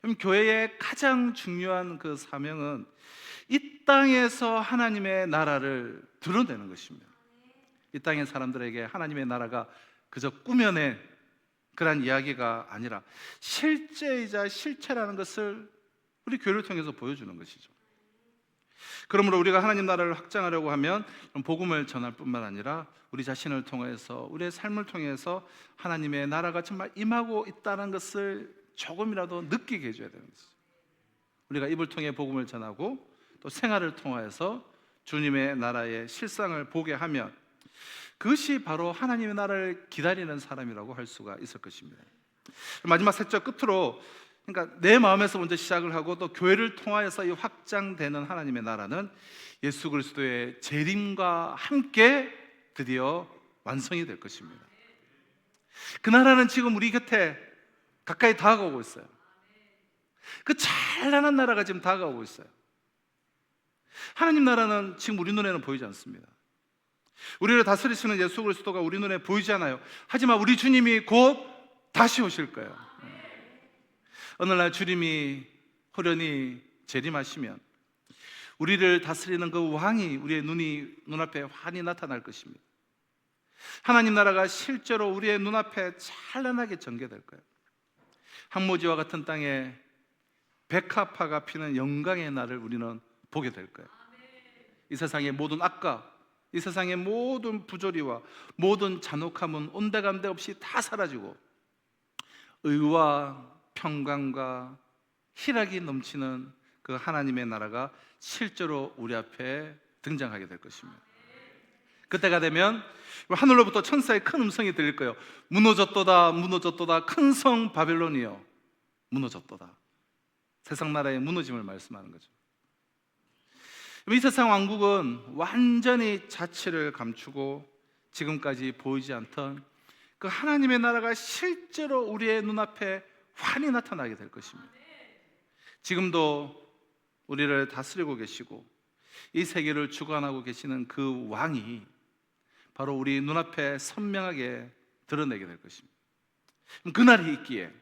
그럼 교회의 가장 중요한 그 사명은 이 땅에서 하나님의 나라를 드러내는 것입니다. 이 땅의 사람들에게 하나님의 나라가 그저 꾸며낸 그런 이야기가 아니라 실제이자 실체라는 것을 우리 교회를 통해서 보여주는 것이죠. 그러므로 우리가 하나님 나라를 확장하려고 하면 복음을 전할 뿐만 아니라 우리 자신을 통해서, 우리의 삶을 통해서 하나님의 나라가 정말 임하고 있다는 것을 조금이라도 느끼게 해줘야 되는 것이죠. 우리가 입을 통해 복음을 전하고 또 생활을 통해서 주님의 나라의 실상을 보게 하면 그것이 바로 하나님의 나라를 기다리는 사람이라고 할 수가 있을 것입니다. 마지막 세 절 끝으로, 그러니까 내 마음에서 먼저 시작을 하고 또 교회를 통하여서 이 확장되는 하나님의 나라는 예수 그리스도의 재림과 함께 드디어 완성이 될 것입니다. 그 나라는 지금 우리 곁에 가까이 다가오고 있어요. 그 찬란한 나라가 지금 다가오고 있어요. 하나님 나라는 지금 우리 눈에는 보이지 않습니다. 우리를 다스리시는 예수 그리스도가 우리 눈에 보이지 않아요. 하지만 우리 주님이 곧 다시 오실 거예요. 어느 날 주님이 호련히 재림하시면 우리를 다스리는 그 왕이 우리의 눈앞에 환히 나타날 것입니다. 하나님 나라가 실제로 우리의 눈앞에 찬란하게 전개될 거예요. 항모지와 같은 땅에 백합화가 피는 영광의 날을 우리는 보게 될 거예요. 이 세상의 모든 악과, 이 세상의 모든 부조리와 모든 잔혹함은 온데간데 없이 다 사라지고 의와 평강과 희락이 넘치는 그 하나님의 나라가 실제로 우리 앞에 등장하게 될 것입니다. 그때가 되면 하늘로부터 천사의 큰 음성이 들릴 거예요. 무너졌도다, 무너졌도다, 큰 성 바벨론이여 무너졌도다. 세상 나라의 무너짐을 말씀하는 거죠. 이 세상 왕국은 완전히 자취를 감추고 지금까지 보이지 않던 그 하나님의 나라가 실제로 우리의 눈앞에 환히 나타나게 될 것입니다. 지금도 우리를 다스리고 계시고 이 세계를 주관하고 계시는 그 왕이 바로 우리 눈앞에 선명하게 드러내게 될 것입니다. 그날이 있기에,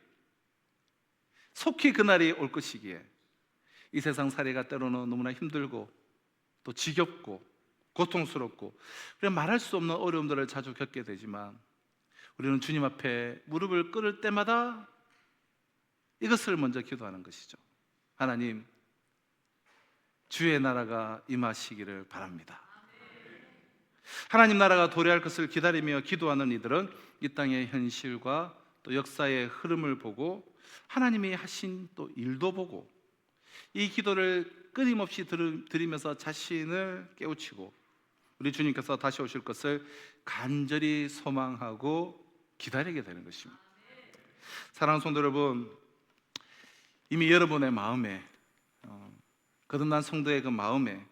속히 그날이 올 것이기에 이 세상 살이가 때로는 너무나 힘들고 또 지겹고 고통스럽고 우리가 말할 수 없는 어려움들을 자주 겪게 되지만 우리는 주님 앞에 무릎을 꿇을 때마다 이것을 먼저 기도하는 것이죠. 하나님, 주의 나라가 임하시기를 바랍니다. 하나님 나라가 도래할 것을 기다리며 기도하는 이들은 이 땅의 현실과 또 역사의 흐름을 보고 하나님이 하신 또 일도 보고 이 기도를 끊임없이 드리면서 자신을 깨우치고 우리 주님께서 다시 오실 것을 간절히 소망하고 기다리게 되는 것입니다. 사랑하는 성도 여러분, 이미 여러분의 마음에, 거듭난 성도의 그 마음에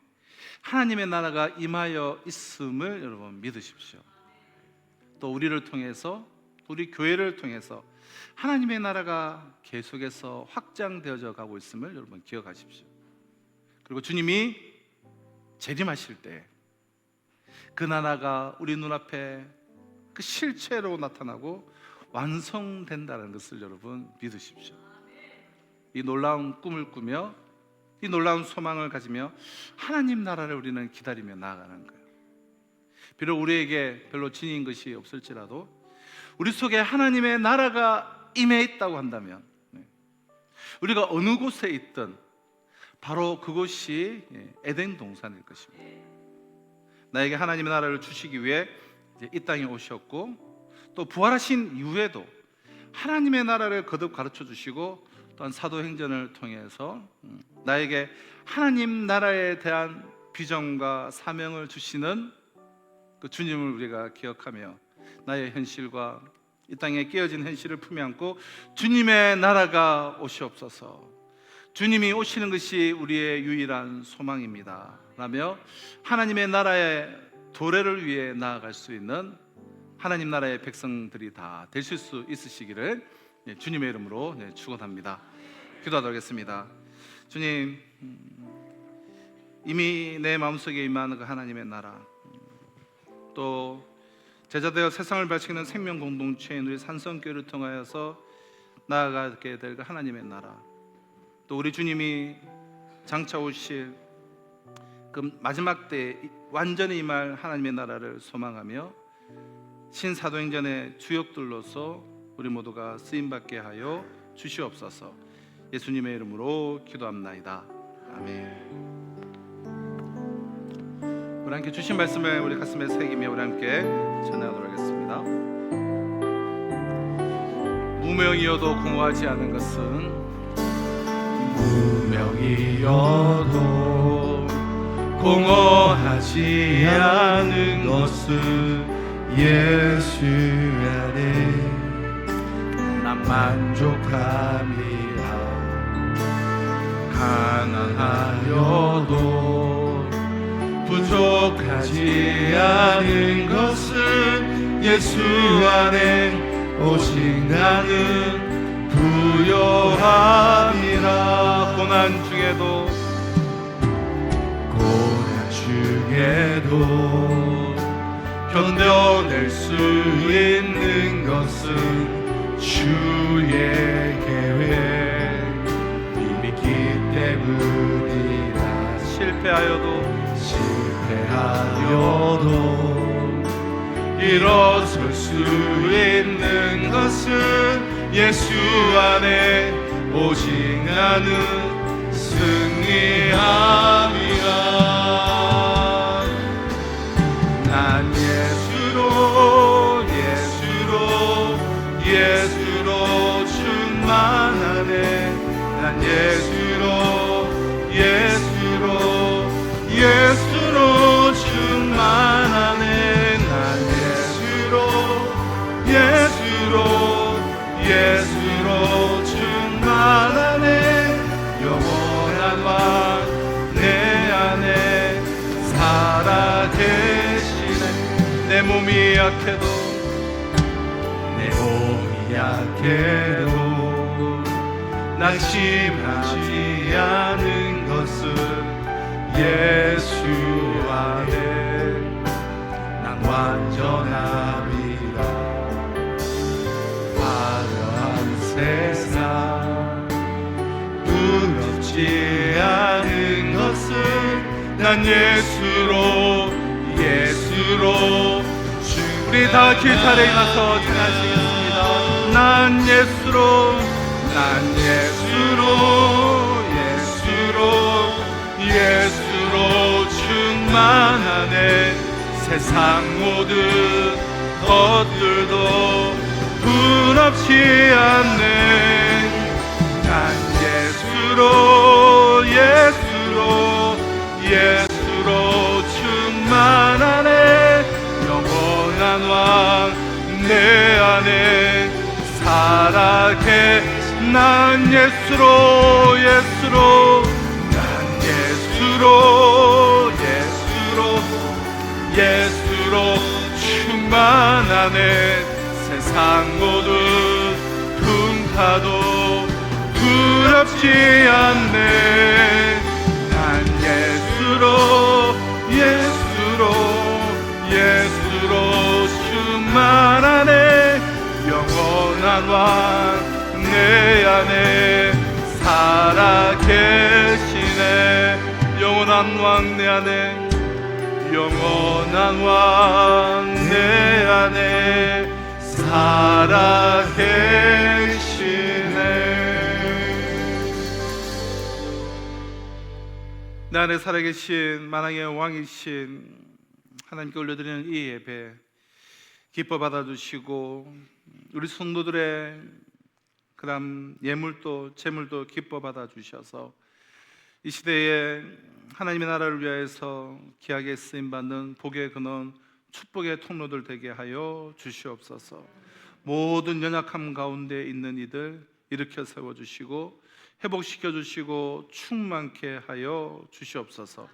하나님의 나라가 임하여 있음을 여러분 믿으십시오. 또 우리를 통해서, 우리 교회를 통해서 하나님의 나라가 계속해서 확장되어져 가고 있음을 여러분 기억하십시오. 그리고 주님이 재림하실 때 그 나라가 우리 눈앞에 그 실체로 나타나고 완성된다는 것을 여러분 믿으십시오. 이 놀라운 꿈을 꾸며 이 놀라운 소망을 가지며 하나님 나라를 우리는 기다리며 나아가는 거예요. 비록 우리에게 별로 지닌 것이 없을지라도 우리 속에 하나님의 나라가 임해 있다고 한다면 우리가 어느 곳에 있든 바로 그곳이 에덴 동산일 것입니다. 나에게 하나님의 나라를 주시기 위해 이제 이 땅에 오셨고, 또 부활하신 이후에도 하나님의 나라를 거듭 가르쳐 주시고, 또한 사도행전을 통해서 나에게 하나님 나라에 대한 비전과 사명을 주시는 그 주님을 우리가 기억하며 나의 현실과 이 땅에 깨어진 현실을 품에 안고 주님의 나라가 오시옵소서, 주님이 오시는 것이 우리의 유일한 소망입니다 라며 하나님의 나라의 도래를 위해 나아갈 수 있는 하나님 나라의 백성들이 다 되실 수 있으시기를 주님의 이름으로 축원합니다. 기도하도록 하겠습니다. 주님, 이미 내 마음속에 임하는 그 하나님의 나라, 또 제자되어 세상을 밝히는 생명 공동체인 우리 산성교회를 통하여서 나아가게 될 그 하나님의 나라, 또 우리 주님이 장차 오실 그 마지막 때에 완전히 임할 하나님의 나라를 소망하며 신사도행전의 주역들로서 우리 모두가 쓰임받게 하여 주시옵소서. 예수님의 이름으로 기도합나이다. 아멘. 우리 함께 주신 말씀을 우리 가슴에 새기며 우리 함께 전하도록 하겠습니다. 무명이어도 공허하지 않은 것은, 무명이어도 공허하지 않은 것은 예수 안에 난 만족함이라. 가난하여도 부족하지 않은 것은 예수 안에 오직 나는 부요함이라. 고난 중에도 견뎌낼 수 있는 것은 주의 계획 이미 있기 때문이라. 실패하여도 일어설 수 있는 것은 예수 안에 오직 나는 승리함이라. 난 예수로 충만하네. 난 예수로 충만하네. 난 예수로 충만하네. 영원한 왕 내 안에 살아계시네. 내 몸이 약해도 낙심하지 않은 것은 예수 안에 난 완전함이라. 화려한 세상 부럽지 않은 것은 난 예수로 우리 다 길탈에 일어나서 찬양하시겠습니다. 난 예수로 충만하네. 세상 모든 것들도 부럽지 않네. 난 예수로 충만하네. 영원한 왕 내 안에 살아계. 난 예수로 충만하네. 세상 모든 풍파도 부럽지 않네. 난 예수로 충만하네. 영원한 왕 내 안에 살아계시네. 영원한 왕 내 안에 살아계시네. 내 안에 살아계신 만왕의 왕이신 하나님께 올려드리는 이 예배 기뻐 받아주시고 우리 성도들의 그다음 예물도 재물도 기뻐 받아주셔서 이 시대에 하나님의 나라를 위하여서 귀하게 쓰임받는 복의 근원 축복의 통로들 되게 하여 주시옵소서. 모든 연약함 가운데 있는 이들 일으켜 세워주시고 회복시켜 주시고 충만케 하여 주시옵소서.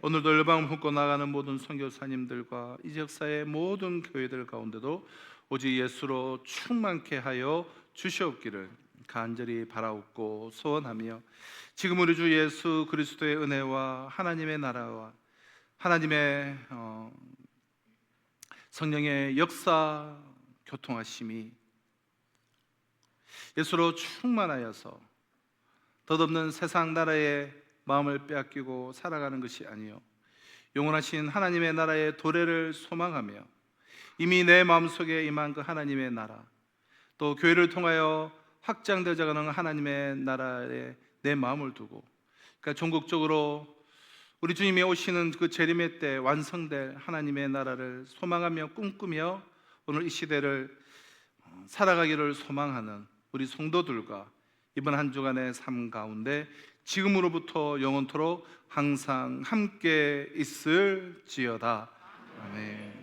오늘도 열방을 품고 나가는 모든 선교사님들과 이 역사의 모든 교회들 가운데도 오직 예수로 충만케 하여 주시옵기를 간절히 바라옵고 소원하며 지금 우리 주 예수 그리스도의 은혜와 하나님의 나라와 하나님의 성령의 역사 교통하심이 예수로 충만하여서 덧없는 세상 나라의 마음을 빼앗기고 살아가는 것이 아니요 영원하신 하나님의 나라의 도래를 소망하며 이미 내 마음속에 임한 그 하나님의 나라 또 교회를 통하여 확장되어져 가는 하나님의 나라에 내 마음을 두고 그러니까 전국적으로 우리 주님이 오시는 그 재림의 때 완성될 하나님의 나라를 소망하며 꿈꾸며 오늘 이 시대를 살아가기를 소망하는 우리 성도들과 이번 한 주간의 삶 가운데 지금으로부터 영원토록 항상 함께 있을지어다. 아멘.